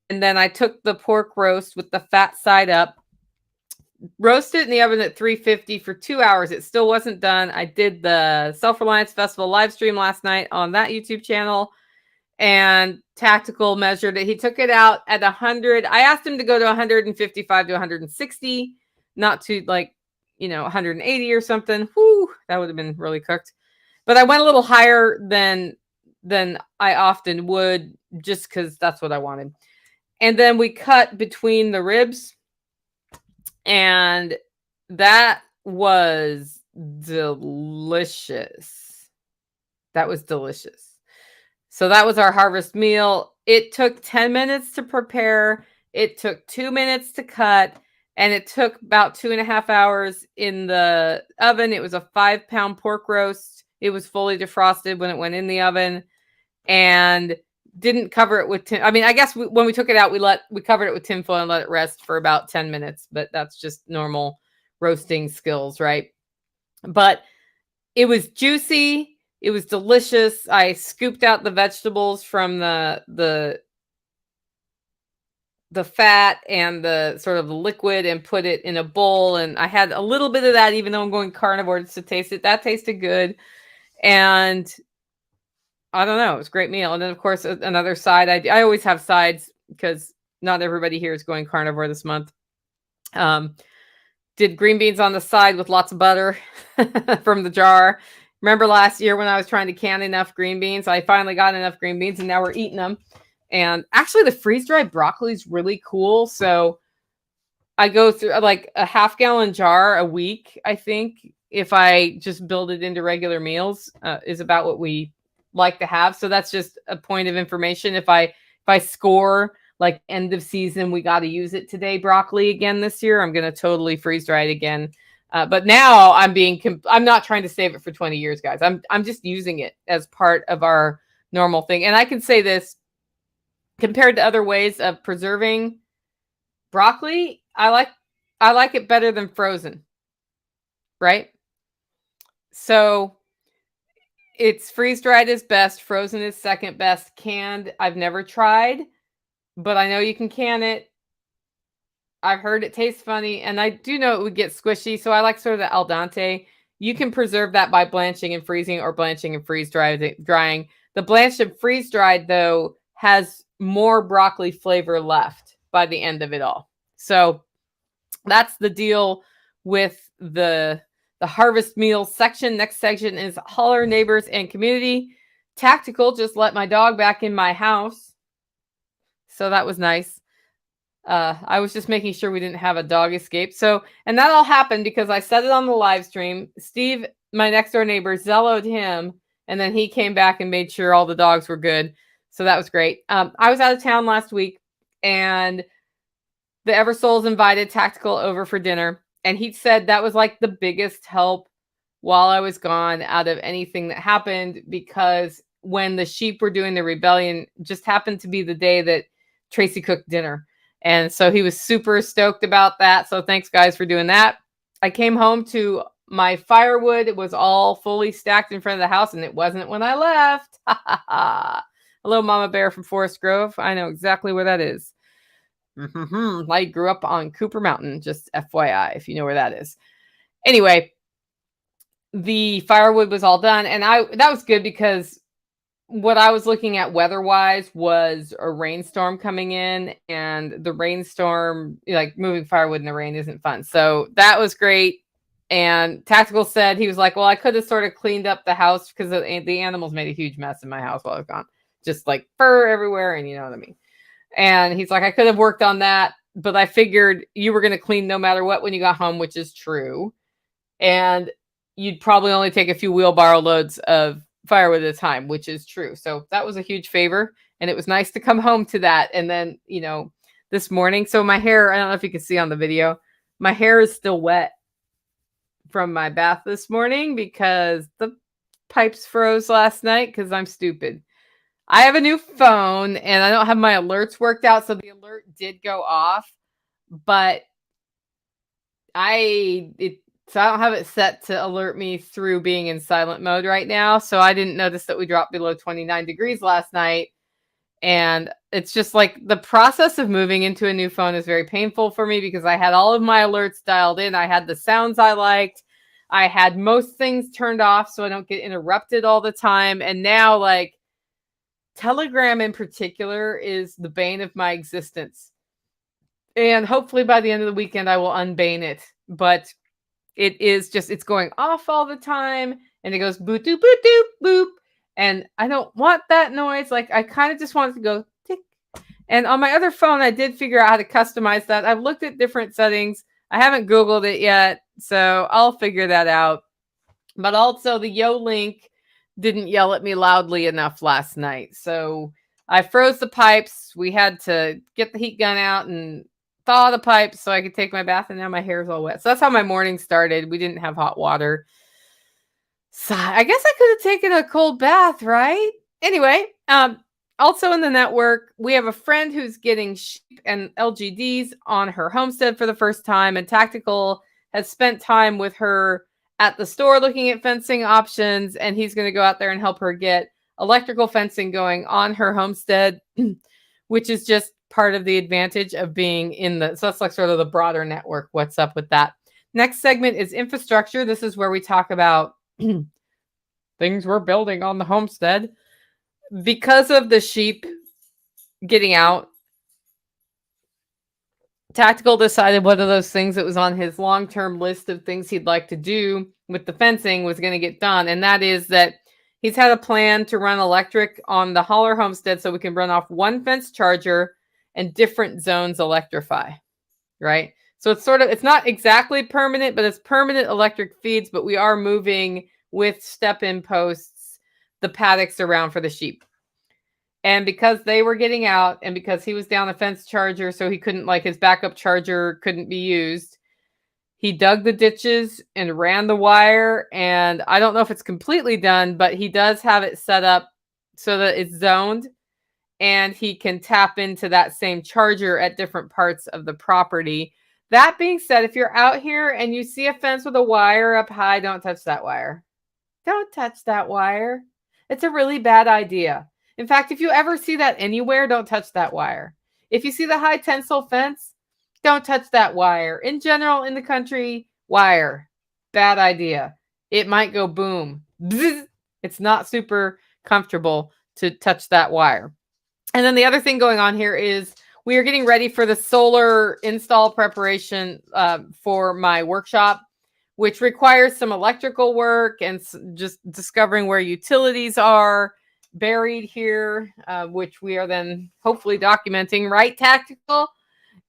And then I took the pork roast with the fat side up, roasted it in the oven at 350 for 2 hours. It still wasn't done. I did the Self-Reliance Festival live stream last night on that YouTube channel, and Tactical measured it. He took it out at 100. I asked him to go to 155 to 160, not to 180 or something. Whew, that would have been really cooked. But I went a little higher than I often would, just because that's what I wanted. And then we cut between the ribs, and that was delicious. That was delicious. So that was our harvest meal. It took 10 minutes to prepare. It took 2 minutes to cut, and it took about 2.5 hours in the oven. It was a 5-pound pork roast. It was fully defrosted when it went in the oven, and didn't cover it with tin. I mean, I guess when we took it out, we covered it with tinfoil and let it rest for about 10 minutes, but that's just normal roasting skills, right? But it was juicy. It was delicious. I scooped out the vegetables from the fat and the sort of liquid and put it in a bowl. And I had a little bit of that, even though I'm going carnivore, just to taste it. That tasted good. And I don't know. It was a great meal. And then, of course, another side. I always have sides because not everybody here is going carnivore this month. Did green beans on the side with lots of butter from the jar. Remember last year when I was trying to can enough green beans? I finally got enough green beans, and now we're eating them. And actually, the freeze-dried broccoli is really cool. So I go through like a half-gallon jar a week, I think, if I just build it into regular meals, is about what we like to have. So that's just a point of information. If I score like end of season, we got to use it today, broccoli again this year, I'm going to totally freeze dry it again. But now I'm not trying to save it for 20 years, guys. I'm just using it as part of our normal thing. And I can say this, compared to other ways of preserving broccoli, I like it better than frozen, right? So it's freeze-dried is best, frozen is second best, canned I've never tried, but I know you can can it. I've heard it tastes funny, and I do know it would get squishy, so I like sort of the al dente. You can preserve that by blanching and freezing, or blanching and drying. The blanched and freeze-dried, though, has more broccoli flavor left by the end of it all. So that's the deal with the the harvest meals section. Next section is holler, neighbors, and community. Tactical just let my dog back in my house. So that was nice. I was just making sure we didn't have a dog escape. So, and that all happened because I said it on the live stream. Steve, my next door neighbor, Zello'd him, and then he came back and made sure all the dogs were good. So that was great. I was out of town last week, and the Eversouls invited Tactical over for dinner, and he said that was like the biggest help while I was gone out of anything that happened, because when the sheep were doing the rebellion, just happened to be the day that Tracy cooked dinner. And so he was super stoked about that. So thanks, guys, for doing that. I came home to my firewood. It was all fully stacked in front of the house, and it wasn't when I left. Hello, Mama Bear from Forest Grove. I know exactly where that is. I grew up on Cooper Mountain, just FYI, if you know where that is. Anyway, the firewood was all done, and that was good because what I was looking at weather-wise was a rainstorm coming in, and the rainstorm, like moving firewood in the rain isn't fun. So that was great. And Tactical said, he was like, well, I could have sort of cleaned up the house because the animals made a huge mess in my house while I was gone. Just like fur everywhere, and you know what I mean. And he's like, I could have worked on that, but I figured you were going to clean no matter what when you got home, which is true. And you'd probably only take a few wheelbarrow loads of firewood at a time, which is true. So that was a huge favor, and it was nice to come home to that. And then, you know, this morning, so my hair, I don't know if you can see on the video, my hair is still wet from my bath this morning because the pipes froze last night because I'm stupid. I have a new phone and I don't have my alerts worked out, so the alert did go off, but so I don't have it set to alert me through being in silent mode right now. So I didn't notice that we dropped below 29 degrees last night. And it's just like the process of moving into a new phone is very painful for me because I had all of my alerts dialed in. I had the sounds I liked. I had most things turned off so I don't get interrupted all the time. And now, like, Telegram in particular is the bane of my existence. And hopefully by the end of the weekend, I will unbane it. But it is just, it's going off all the time, and it goes boop, doop, boop, doop, boop. And I don't want that noise. Like, I kind of just want it to go tick. And on my other phone, I did figure out how to customize that. I've looked at different settings. I haven't Googled it yet, so I'll figure that out. But also, the Yo Link didn't yell at me loudly enough last night. So I froze the pipes. We had to get the heat gun out and thaw the pipes so I could take my bath, and now my hair is all wet. So that's how my morning started. We didn't have hot water. So I guess I could have taken a cold bath, right? Anyway, also in the network, we have a friend who's getting sheep and LGDs on her homestead for the first time, and Tactical has spent time with her at the store looking at fencing options, and he's going to go out there and help her get electrical fencing going on her homestead, which is just part of the advantage of being in the, so that's like sort of the broader network. What's up with that? Next segment is infrastructure. This is where we talk about things we're building on the homestead. Because of the sheep getting out, Tactical decided one of those things that was on his long-term list of things he'd like to do with the fencing was going to get done. And that is that he's had a plan to run electric on the Holler homestead so we can run off one fence charger and different zones electrify, right? So it's sort of, it's not exactly permanent, but it's permanent electric feeds, but we are moving with step-in posts the paddocks around for the sheep. And because they were getting out, and because he was down a fence charger, so he couldn't, like, his backup charger couldn't be used, he dug the ditches and ran the wire. And I don't know if it's completely done, but he does have it set up so that it's zoned, and he can tap into that same charger at different parts of the property. That being said, if you're out here and you see a fence with a wire up high, don't touch that wire. Don't touch that wire. It's a really bad idea. In fact, if you ever see that anywhere, don't touch that wire. If you see the high tensile fence, don't touch that wire. In general, in the country, wire. Bad idea. It might go boom. Bzz. It's not super comfortable to touch that wire. And then the other thing going on here is we are getting ready for the solar install preparation for my workshop, which requires some electrical work and just discovering where utilities are buried here, which we are then hopefully documenting, right, Tactical?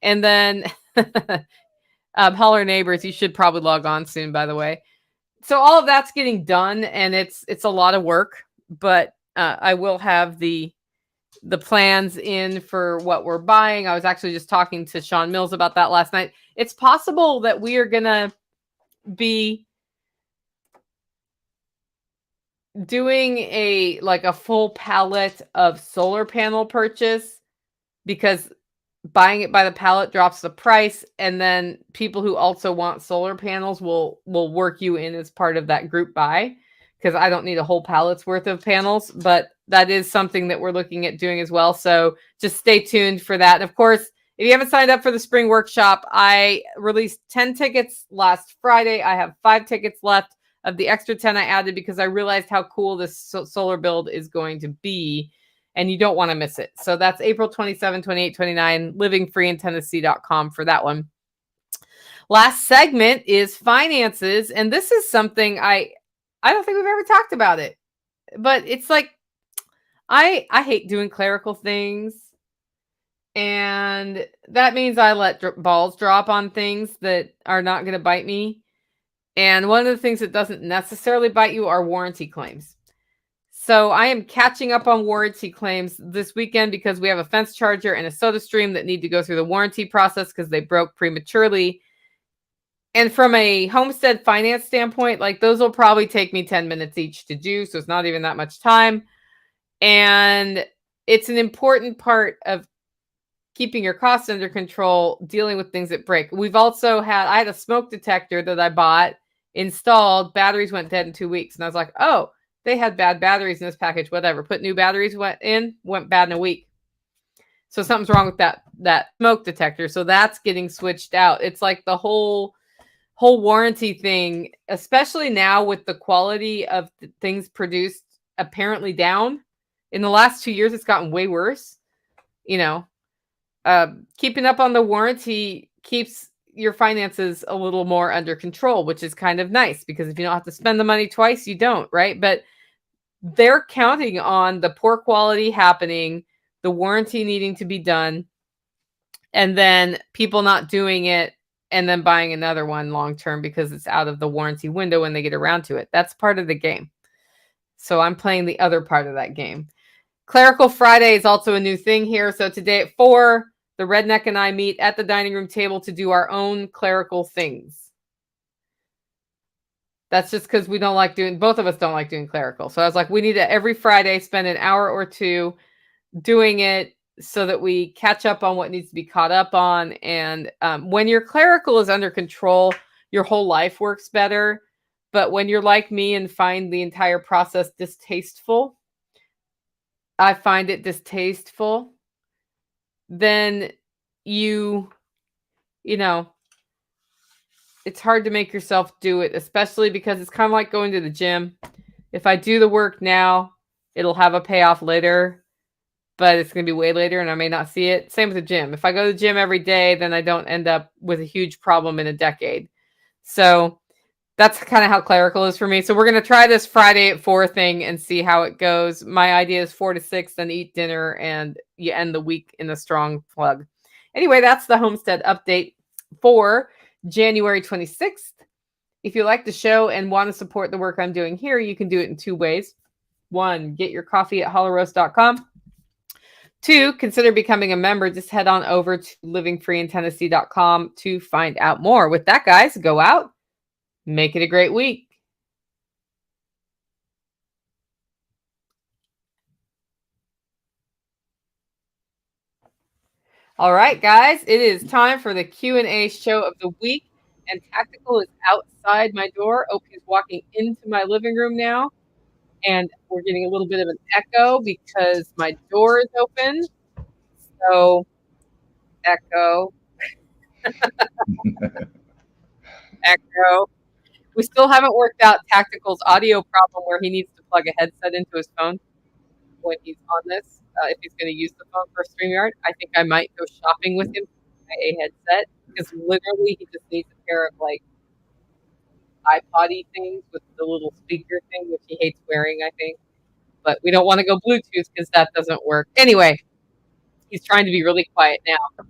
And then holler neighbors, you should probably log on soon, by the way. So all of that's getting done, and it's a lot of work, but I will have the plans in for what we're buying. I was actually just talking to Sean Mills about that last night. It's possible that we are gonna be doing a full pallet of solar panel purchase, because buying it by the pallet drops the price, and then people who also want solar panels will work you in as part of that group buy, because I don't need a whole pallet's worth of panels, but that is something that we're looking at doing as well. So just stay tuned for that. And of course, if you haven't signed up for the spring workshop, I released 10 tickets last Friday. I have 5 tickets left of the extra 10 I added because I realized how cool this solar build is going to be, and you don't want to miss it. So that's April 27, 28, 29, livingfreeintennessee.com for that one. Last segment is finances, and this is something I don't think we've ever talked about it, but it's like I hate doing clerical things, and that means I let balls drop on things that are not going to bite me. And one of the things that doesn't necessarily bite you are warranty claims. So I am catching up on warranty claims this weekend because we have a fence charger and a soda stream that need to go through the warranty process because they broke prematurely. And from a homestead finance standpoint, like those will probably take me 10 minutes each to do. So it's not even that much time. And it's an important part of keeping your costs under control, dealing with things that break. We've also I had a smoke detector that I bought, installed, batteries went dead in 2 weeks. And I was like, oh, they had bad batteries in this package, whatever. Put new batteries went bad in a week. So something's wrong with that smoke detector. So that's getting switched out. It's like the whole warranty thing, especially now with the quality of things produced apparently down. In the last 2 years, it's gotten way worse. Keeping up on the warranty keeps your finances a little more under control, which is kind of nice, because if you don't have to spend the money twice, you don't, right? But they're counting on the poor quality happening, the warranty needing to be done, and then people not doing it and then buying another one long term because it's out of the warranty window when they get around to it. That's part of the game. So I'm playing the other part of that game. Clerical Friday is also a new thing here. So today at 4, the redneck and I meet at the dining room table to do our own clerical things. That's just because both of us don't like doing clerical. So I was like, we need to every Friday spend an hour or two doing it so that we catch up on what needs to be caught up on. And when your clerical is under control, your whole life works better. But when you're like me and find the entire process distasteful, I find it distasteful, then you know, it's hard to make yourself do it, especially because it's kind of like going to the gym. If I do the work now, it'll have a payoff later, but it's going to be way later and I may not see it. Same with the gym. If I go to the gym every day, then I don't end up with a huge problem in a decade. So that's kind of how clerical is for me. So we're going to try this Friday at 4 thing and see how it goes. My idea is 4 to 6, then eat dinner, and you end the week in a strong plug. Anyway, that's the Homestead update for January 26th. If you like the show and want to support the work I'm doing here, you can do it in 2 ways. 1, get your coffee at hollowroast.com. 2, consider becoming a member. Just head on over to livingfreeintennessee.com to find out more. With that, guys, go out. Make it a great week. All right, guys, it is time for the Q&A show of the week, and Tactical is outside my door. Opie is walking into my living room now, and we're getting a little bit of an echo because my door is open. So, echo. Echo. We still haven't worked out Tactical's audio problem where he needs to plug a headset into his phone when he's on this. If he's going to use the phone for StreamYard, I think I might go shopping with him to buy a headset, because literally he just needs a pair of iPod-y things with the little speaker thing, which he hates wearing, I think. But we don't want to go Bluetooth because that doesn't work. Anyway, he's trying to be really quiet now.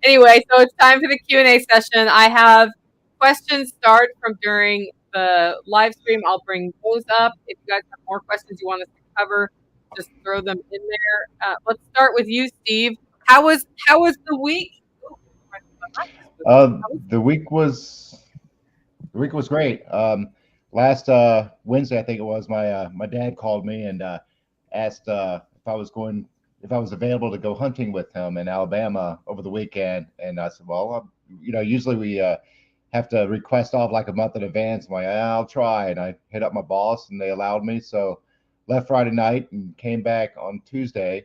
Anyway, so it's time for the Q&A session. I have questions starred from during the live stream. I'll bring those up. If you guys have more questions you want us to cover, just throw them in there. Let's start with you, Steve. How was the week? The week was great. Last Wednesday, I think it was, my dad called me and asked if I was available to go hunting with him in Alabama over the weekend, and I said, well, usually we have to request off like a month in advance. I'm like, I'll try, and I hit up my boss, and they allowed me. So left Friday night and came back on Tuesday.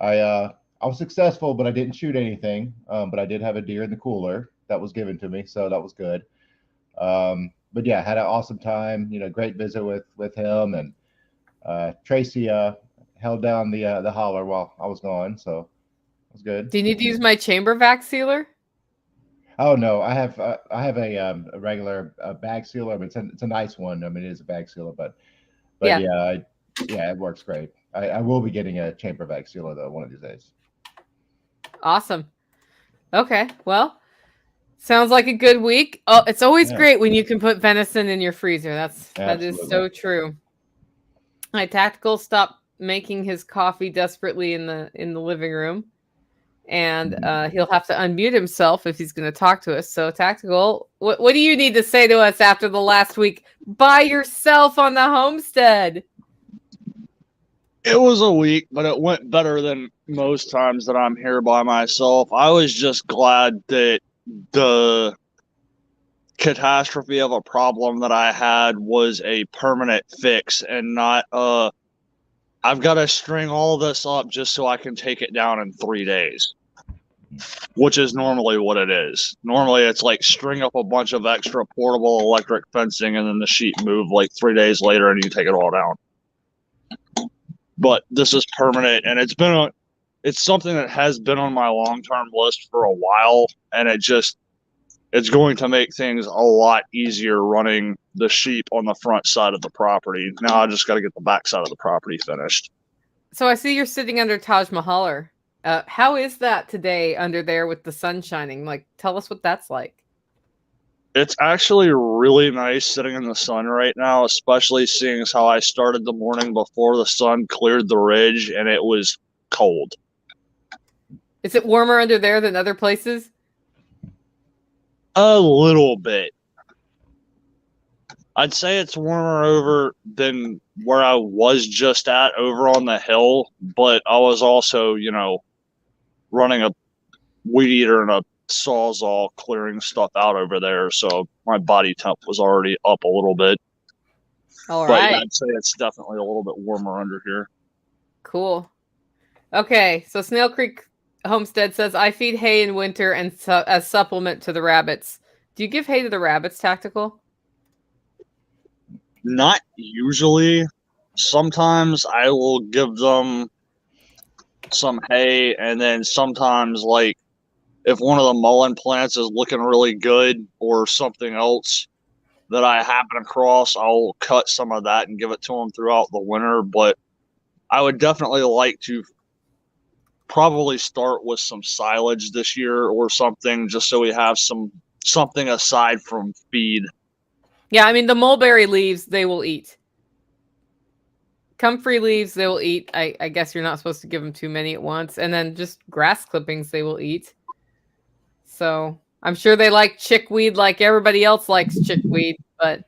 I was successful, but I didn't shoot anything. But I did have a deer in the cooler that was given to me, so that was good. But yeah, had an awesome time. Great visit with him, and Tracy held down the holler while I was gone, so it was good. Do you need to use my chamber vac sealer? Oh no, I have a regular bag sealer. I mean, it's a nice one. I mean, it is a bag sealer, but yeah, it works great. I will be getting a chamber vac sealer though one of these days. Awesome. Okay, well, sounds like a good week. Oh, it's always great when you can put venison in your freezer. That is so true. My Tactical stopped making his coffee desperately in the living room, and he'll have to unmute himself if he's going to talk to us. So Tactical, what do you need to say to us after the last week by yourself on the homestead? It was a week, but it went better than most times that I'm here by myself. I was just glad that the catastrophe of a problem that I had was a permanent fix and not I've got to string all this up just so I can take it down in 3 days, which is normally what it is. Normally it's like string up a bunch of extra portable electric fencing and then the sheet move like 3 days later and you take it all down. But this is permanent, and it's something that has been on my long-term list for a while, and it's going to make things a lot easier running the sheep on the front side of the property. Now I just got to get the back side of the property finished. So I see you're sitting under Taj Mahal. How is that today under there with the sun shining? Like, tell us what that's like. It's actually really nice sitting in the sun right now, especially seeing as how I started the morning before the sun cleared the ridge and it was cold. Is it warmer under there than other places? A little bit. I'd say it's warmer over than where I was just at over on the hill, but I was also, running a weed eater and a Sawzall clearing stuff out over there, so my body temp was already up a little bit. All right. But I'd say it's definitely a little bit warmer under here. Cool. Okay, so Snail Creek Homestead says, I feed hay in winter and as supplement to the rabbits. Do you give hay to the rabbits, Tactical? Not usually. Sometimes I will give them some hay, and then sometimes, like, if one of the mullein plants is looking really good or something else that I happen across, I'll cut some of that and give it to them throughout the winter. But I would definitely like to probably start with some silage this year or something, just so we have something aside from feed. Yeah, I mean, the mulberry leaves, they will eat. Comfrey leaves, they will eat. I guess you're not supposed to give them too many at once. And then just grass clippings, they will eat. So I'm sure they like chickweed like everybody else likes chickweed, but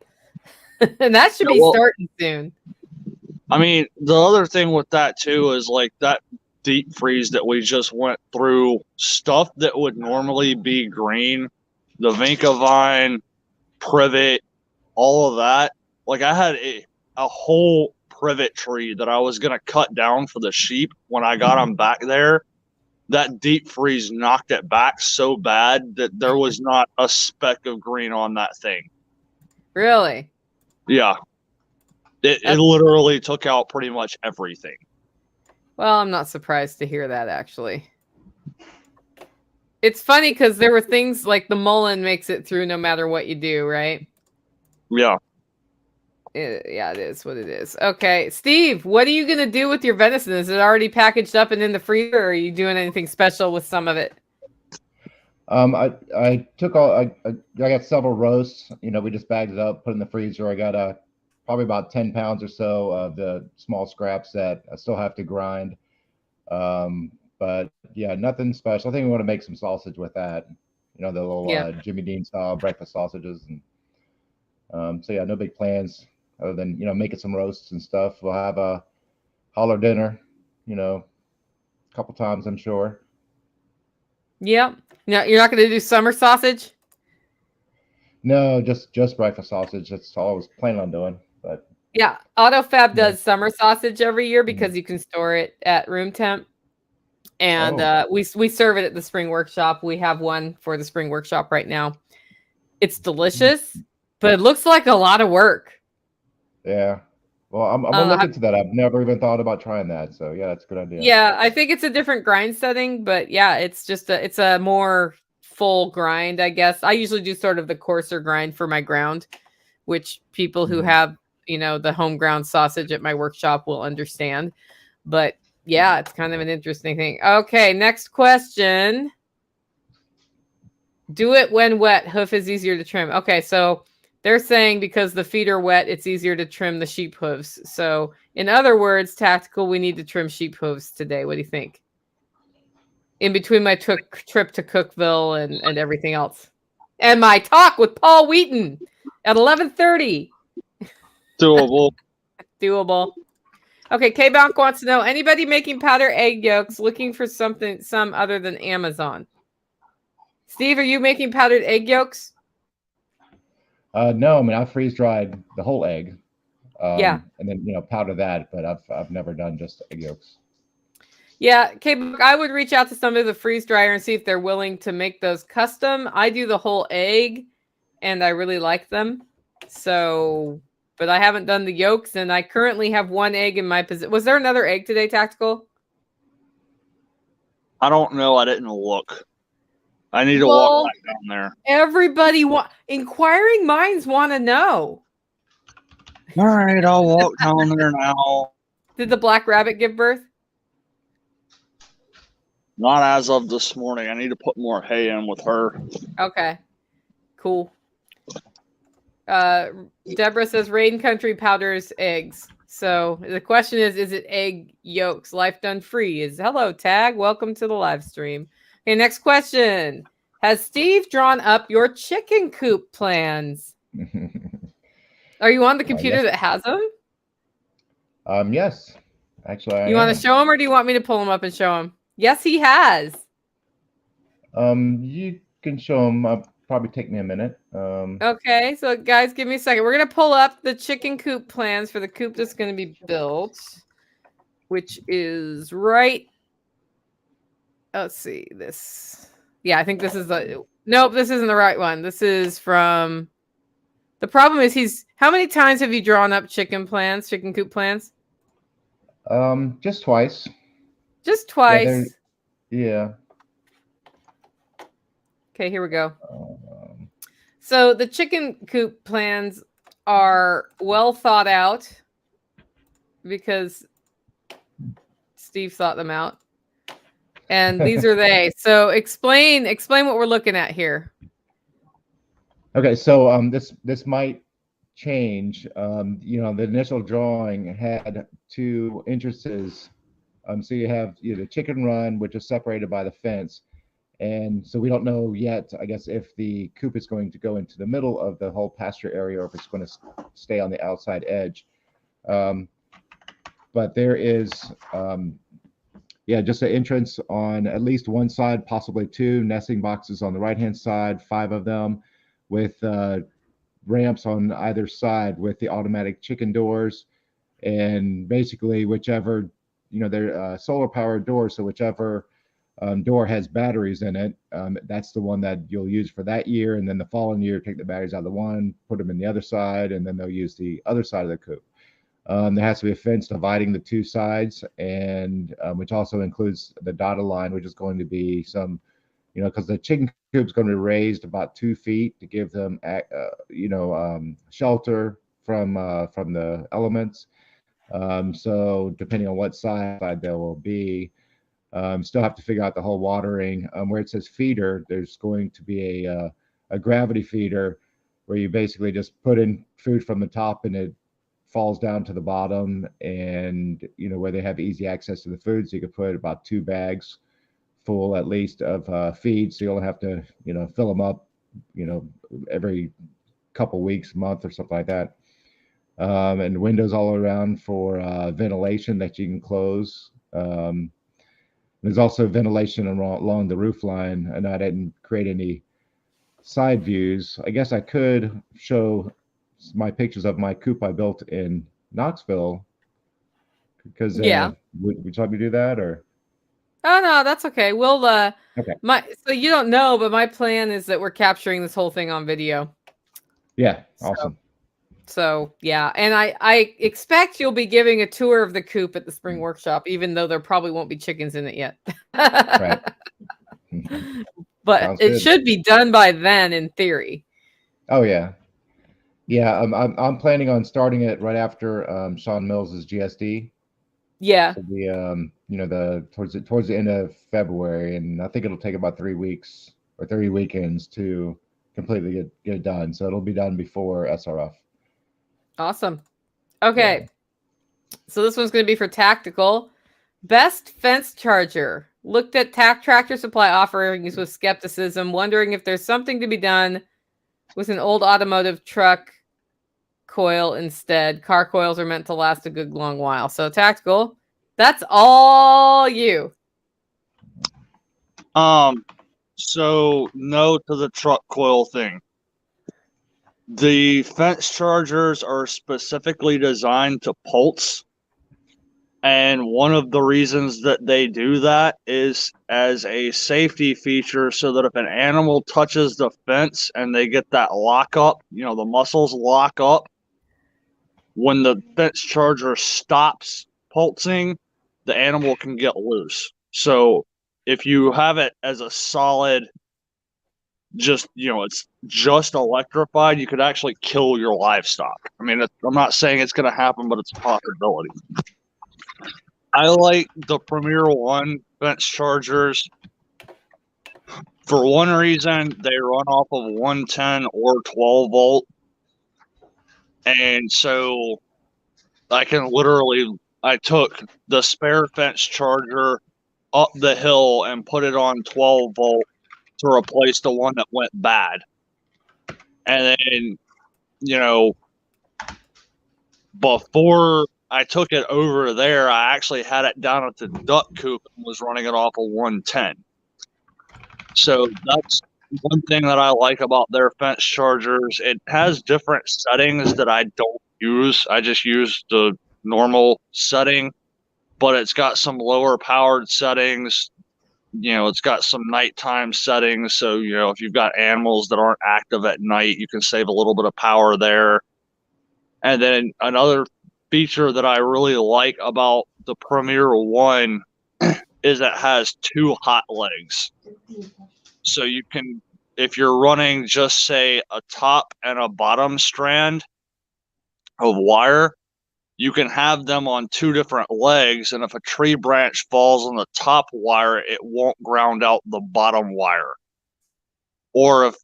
and that should be starting soon. I mean, the other thing with that too is like that deep freeze that we just went through, stuff that would normally be green, the vinca vine, privet, all of that. Like I had a whole privet tree that I was going to cut down for the sheep when I got them back there. That deep freeze knocked it back so bad that there was not a speck of green on that thing. Really? Yeah. It literally took out pretty much everything. Well, I'm not surprised to hear that, actually. It's funny because there were things like the mullein makes it through no matter what you do, right? Yeah. Yeah, it is what it is. Okay, Steve, what are you gonna do with your venison? Is it already packaged up and in the freezer, or are you doing anything special with some of it? I took all I got several roasts. We just bagged it up, put it in the freezer. I got probably about 10 pounds or so of the small scraps that I still have to grind. But yeah, nothing special. I think we want to make some sausage with that. The little Yeah. Jimmy Dean style breakfast sausages, and so yeah, no big plans other than making some roasts and stuff. We'll have a holler dinner, a couple times, I'm sure. Yep. No, you're not gonna do summer sausage? No, just breakfast sausage. That's all I was planning on doing. But Yeah, AutoFab yeah. does summer sausage every year Mhm. because you can store it at room temp. And Oh. we serve it at the spring workshop. We have one for the spring workshop right now. It's delicious, but it looks like a lot of work. Yeah. Well, I'm I gonna don't know look how- into that. I've never even thought about trying that. So yeah, that's a good idea. Yeah, I think it's a different grind setting, but yeah, it's a more full grind, I guess. I usually do sort of the coarser grind for my ground, which people who Mhm. have, the home ground sausage at my workshop will understand. But yeah, it's kind of an interesting thing. Okay, next question. Do it when wet. Hoof is easier to trim. Okay, so they're saying because the feet are wet, it's easier to trim the sheep hooves. So, in other words, tactical, we need to trim sheep hooves today. What do you think? In between my trip to Cookville and everything else, and my talk with Paul Wheaton at 11:30. Doable. Doable. Okay, K-Bonk wants to know, anybody making powder egg yolks looking for some other than Amazon? Steve, are you making powdered egg yolks? No, I mean I freeze dried the whole egg, Yeah. and then powder that. But I've never done just egg yolks. Yeah, K-Bonk, I would reach out to somebody with a freeze dryer and see if they're willing to make those custom. I do the whole egg, and I really like them. So, but I haven't done the yolks, and I currently have one egg in my possession. Was there another egg today, Tactical? I don't know. I didn't look. I need to walk back down there. Everybody inquiring minds want to know. All right, I'll walk down there now. Did the black rabbit give birth? Not as of this morning. I need to put more hay in with her. Okay, cool. Deborah says Rain Country powders eggs. So the question is it egg yolks? Life Done Free is hello, Tag. Welcome to the live stream. Okay, next question. Has Steve drawn up your chicken coop plans? Are you on the computer Yes. that has them? Yes. Actually, You want to show him, or do you want me to pull him up and show him? Yes, he has. You can show them. Probably take me a minute. Okay, so guys, give me a second. We're gonna pull up the chicken coop plans for the coop that's gonna be built, which is right. Let's see this. Yeah, I think this is the. Nope, this isn't the right one. This is from. The problem is How many times have you drawn up chicken coop plans? Just twice. Just Yeah. twice. Yeah. Okay, here we go. So the chicken coop plans are well thought out because Steve thought them out. And these are they. So explain what we're looking at here. Okay, so this might change. The initial drawing had two entrances. So you have the chicken run, which is separated by the fence. And so we don't know yet, I guess, if the coop is going to go into the middle of the whole pasture area or if it's going to stay on the outside edge. But there is, just an entrance on at least one side, possibly two nesting boxes on the right-hand side, 5 of them, with ramps on either side with the automatic chicken doors. And basically, whichever, they're solar-powered doors, so whichever door has batteries in it, that's the one that you'll use for that year, and then the following year take the batteries out of the one, put them in the other side, and then they'll use the other side of the coop. There has to be a fence dividing the two sides, and which also includes the dotted line, which is going to be some because the chicken coop is going to be raised about 2 feet to give them, shelter from the elements. So depending on what side there will be, still have to figure out the whole watering. Where it says feeder, there's going to be a gravity feeder where you basically just put in food from the top and it falls down to the bottom, and where they have easy access to the food, so you could put about 2 bags full at least of feed, so you'll have to fill them up every couple weeks, month or something like that. And windows all around for ventilation that you can close. There's also ventilation along the roof line, and I didn't create any side views. I guess I could show my pictures of my coop I built in Knoxville, because Yeah. would you like me to do that, or? Oh no, that's okay. We'll Okay. so you don't know, but my plan is that we're capturing this whole thing on video. Yeah, So- awesome. So yeah, and I expect you'll be giving a tour of the coop at the spring workshop, even though there probably won't be chickens in it yet. Right. But Sounds it good. should be done by then, in theory. Oh yeah, yeah. I'm planning on starting it right after Sean Mills's GSD. Yeah. So the towards the end of February, and I think it'll take about 3 weeks or 3 weekends to completely get it done. So it'll be done before SRF. Awesome. Okay. So this one's going to be for tactical. Best fence charger. Looked at Tractor Supply offerings with skepticism, wondering if there's something to be done with an old automotive truck coil instead. Car coils are meant to last a good long while. So tactical, that's all you. So no to the truck coil thing. The fence chargers are specifically designed to pulse. And one of the reasons that they do that is as a safety feature, so that if an animal touches the fence and they get that lock up, the muscles lock up, when the fence charger stops pulsing, the animal can get loose. So if you have it as a solid, it's just electrified, you could actually kill your livestock. I mean, I'm not saying it's going to happen, but it's a possibility. I like the Premier One fence chargers. For one reason, they run off of 110 or 12 volt. And so I took the spare fence charger up the hill and put it on 12 volt to replace the one that went bad. And then, before I took it over there, I actually had it down at the duck coop and was running it off of 110. So that's one thing that I like about their fence chargers. It has different settings that I don't use. I just use the normal setting, but it's got some lower powered settings. It's got some nighttime settings. So, if you've got animals that aren't active at night, you can save a little bit of power there. And then another feature that I really like about the Premier One is it has 2 hot legs. So you can, if you're running just say a top and a bottom strand of wire, you can have them on 2 different legs, and if a tree branch falls on the top wire, it won't ground out the bottom wire. Or if,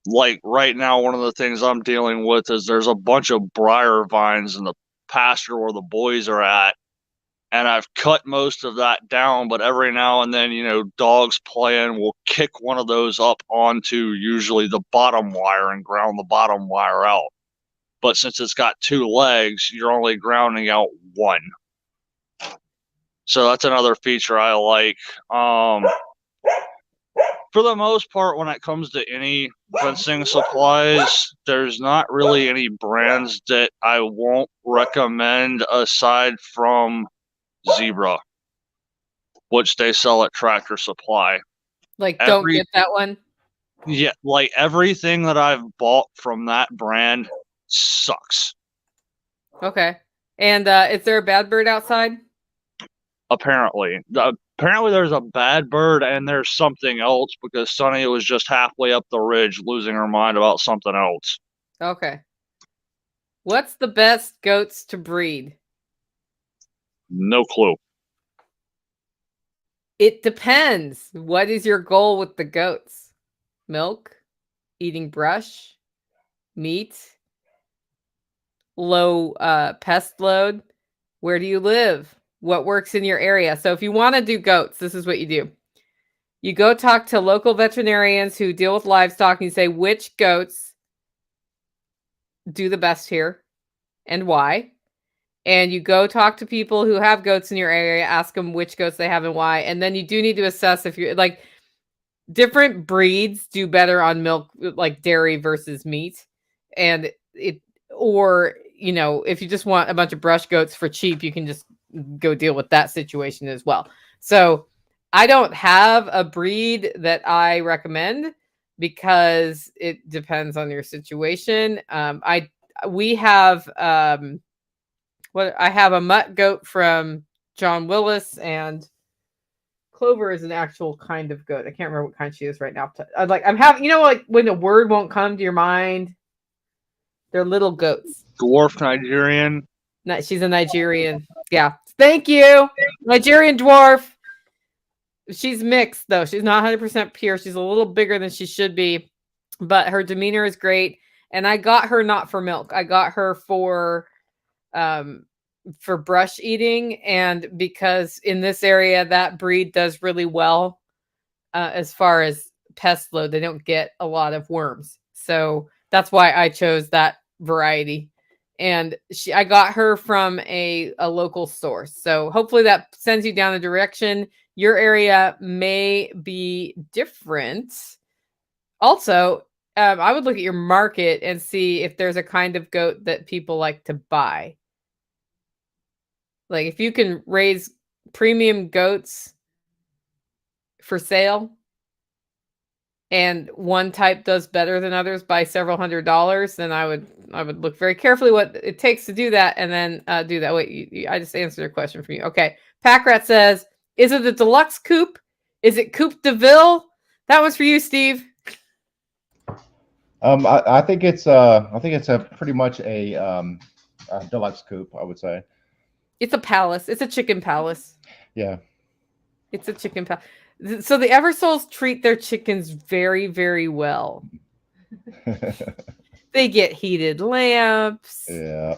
like right now, one of the things I'm dealing with is there's a bunch of briar vines in the pasture where the boys are at, and I've cut most of that down, but every now and then, dogs playing will kick one of those up onto usually the bottom wire and ground the bottom wire out. But since it's got 2 legs, you're only grounding out 1. So that's another feature I like. For the most part, when it comes to any fencing supplies, there's not really any brands that I won't recommend aside from Zebra, which they sell at Tractor Supply. Like, don't get that one. Yeah, like everything that I've bought from that brand sucks. Okay. And is there a bad bird outside? Apparently, Apparently there's a bad bird and there's something else because Sunny was just halfway up the ridge losing her mind about something else. Okay. What's the best goats to breed? No clue. It depends. What is your goal with the goats? Milk? Eating brush? Meat? Low pest load? Where do you live? What works in your area? So if you want to do goats, this is what you do. You go talk to local veterinarians who deal with livestock and you say which goats do the best here and why. And you go talk to people who have goats in your area, ask them which goats they have and why. And then you do need to assess if you're like different breeds do better on milk, like dairy versus meat. And or, you know, if you just want a bunch of brush goats for cheap, you can just go deal with that situation as well. So I don't have a breed that I recommend because it depends on your situation. We have I have a mutt goat from John Willis, and Clover is an actual kind of goat. I can't remember what kind she is right now. I'm having, you know, like when a word won't come to your mind. They're little goats. Dwarf Nigerian. No, she's a Nigerian. Yeah. Thank you. Nigerian dwarf. She's mixed though. She's not 100% pure. She's a little bigger than she should be, but her demeanor is great. And I got her not for milk. I got her for brush eating, and because in this area that breed does really well as far as pest load. They don't get a lot of worms. So that's why I chose that variety. And I got her from a local source. So hopefully that sends you down a direction. Your area may be different. Also, I would look at your market and see if there's a kind of goat that people like to buy. Like if you can raise premium goats for sale, and one type does better than others by several $100s, then I would look very carefully what it takes to do that, and then do that. Wait, I just answered a question for you. Okay, Packrat says, "Is it the deluxe coop? Is it Coupe de Ville?" That one's for you, Steve. I think it's a pretty much a deluxe coop, I would say. It's a palace. It's a chicken palace. Yeah. It's a chicken palace. So the Eversoles treat their chickens very, very well. They get heated lamps. Yeah.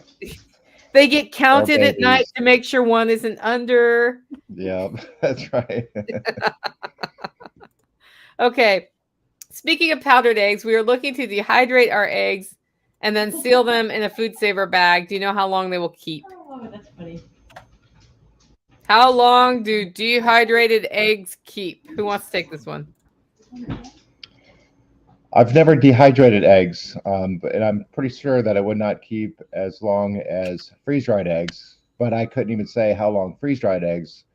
They get counted at night to make sure one isn't under. Yeah, that's right. Okay. Speaking of powdered eggs, we are looking to dehydrate our eggs and then seal them in a food saver bag. Do you know how long they will keep? Oh, that's funny. How long do dehydrated eggs keep? Who wants to take this one? I've never dehydrated eggs, and I'm pretty sure that it would not keep as long as freeze-dried eggs, but I couldn't even say how long freeze-dried eggs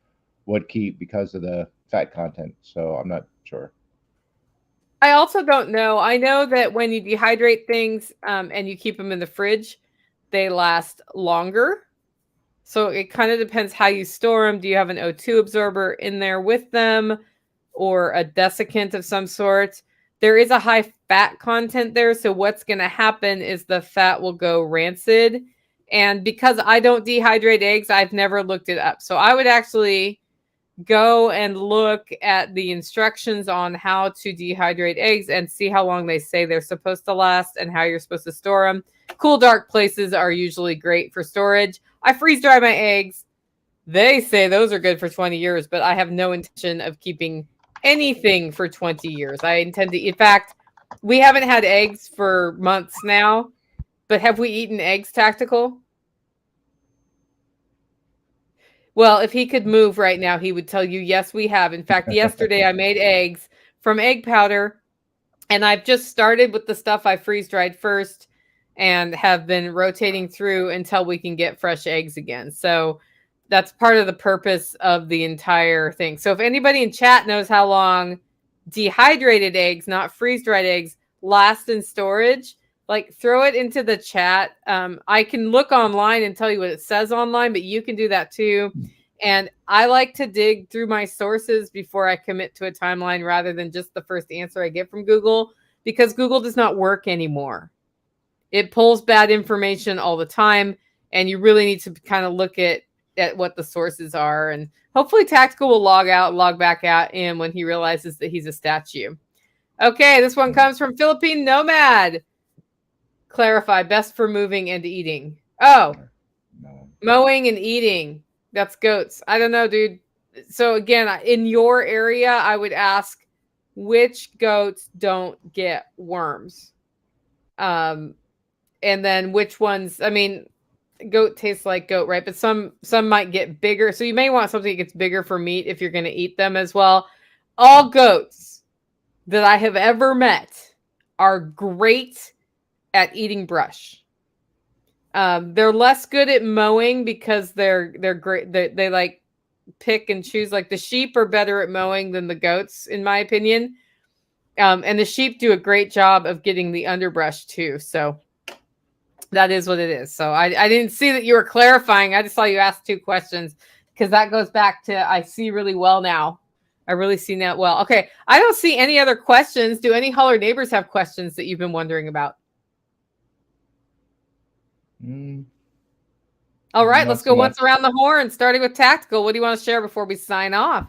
would keep because of the fat content, so I'm not sure. I also don't know. I know that when you dehydrate things and you keep them in the fridge, they last longer. So it kind of depends how you store them. Do you have an O2 absorber in there with them or a desiccant of some sort? There is a high fat content there. So what's going to happen is the fat will go rancid. And because I don't dehydrate eggs, I've never looked it up. So I would actually go and look at the instructions on how to dehydrate eggs and see how long they say they're supposed to last and how you're supposed to store them. Cool, dark places are usually great for storage. I freeze dry my eggs. They say those are good for 20 years, but I have no intention of keeping anything for 20 years. I intend to, in fact, we haven't had eggs for months now, but have we eaten eggs, Tactical? Well, if he could move right now, he would tell you, yes, we have. In fact, yesterday I made eggs from egg powder, and I've just started with the stuff I freeze dried first and have been rotating through until we can get fresh eggs again. So that's part of the purpose of the entire thing. So if anybody in chat knows how long dehydrated eggs, not freeze-dried eggs, last in storage, like throw it into the chat. I can look online and tell you what it says online, but you can do that too. And I like to dig through my sources before I commit to a timeline rather than just the first answer I get from Google, because Google does not work anymore. It pulls bad information all the time, and you really need to kind of look at what the sources are. And hopefully Tactical will log out, log back out in when he realizes that he's a statue. Okay, this one comes from Philippine Nomad. Clarify, best for moving and eating. Oh, mowing and eating. That's goats. I don't know, dude. So again, in your area, I would ask which goats don't get worms. And then which ones, I mean, goat tastes like goat, right? But some might get bigger. So you may want something that gets bigger for meat if you're going to eat them as well. All goats that I have ever met are great at eating brush. They're less good at mowing because they're great. They like pick and choose. Like the sheep are better at mowing than the goats, in my opinion. And the sheep do a great job of getting the underbrush too. So that is what it is. So I didn't see that you were clarifying. I just saw you ask 2 questions because that goes back to I see really well now. I really see that well. Okay. I don't see any other questions. Do any Holler neighbors have questions that you've been wondering about? All right. Let's go once around the horn, starting with Tactical. What do you want to share before we sign off?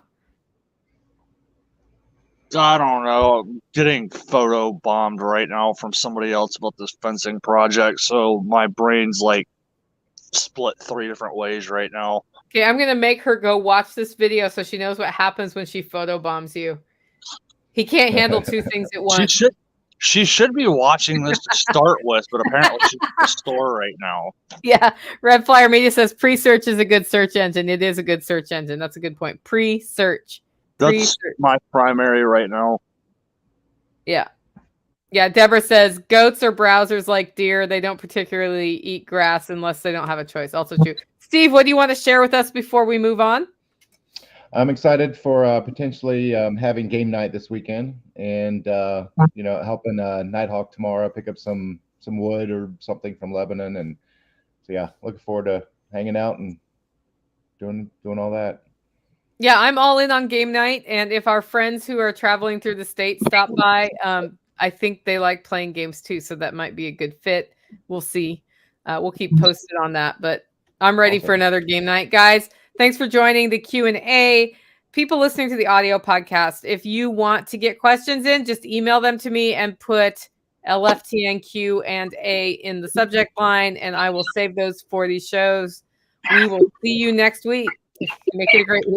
I don't know. I'm getting photo bombed right now from somebody else about this fencing project, so my brain's like split 3 different ways right now. Okay, I'm gonna make her go watch this video so she knows what happens when she photo bombs you. He can't handle 2 things at once. She should be watching this to start with, but apparently she's at the store right now. Yeah, Red Flyer Media says pre-search is a good search engine. It is a good search engine. That's a good point. Pre-search. That's my primary right now. Yeah. Yeah, Deborah says goats are browsers like deer. They don't particularly eat grass unless they don't have a choice. Also true. Steve, what do you want to share with us before we move on? I'm excited for potentially having game night this weekend, and helping Nighthawk tomorrow pick up some wood or something from Lebanon, and so yeah, looking forward to hanging out and doing all that. Yeah, I'm all in on game night, and if our friends who are traveling through the state stop by, I think they like playing games too, so that might be a good fit. We'll see. We'll keep posted on that, but I'm ready for another game night, guys. Thanks for joining the Q&A. People listening to the audio podcast, if you want to get questions in, just email them to me and put LFTNQ&A in the subject line, and I will save those for these shows. We will see you next week. Make it a great week.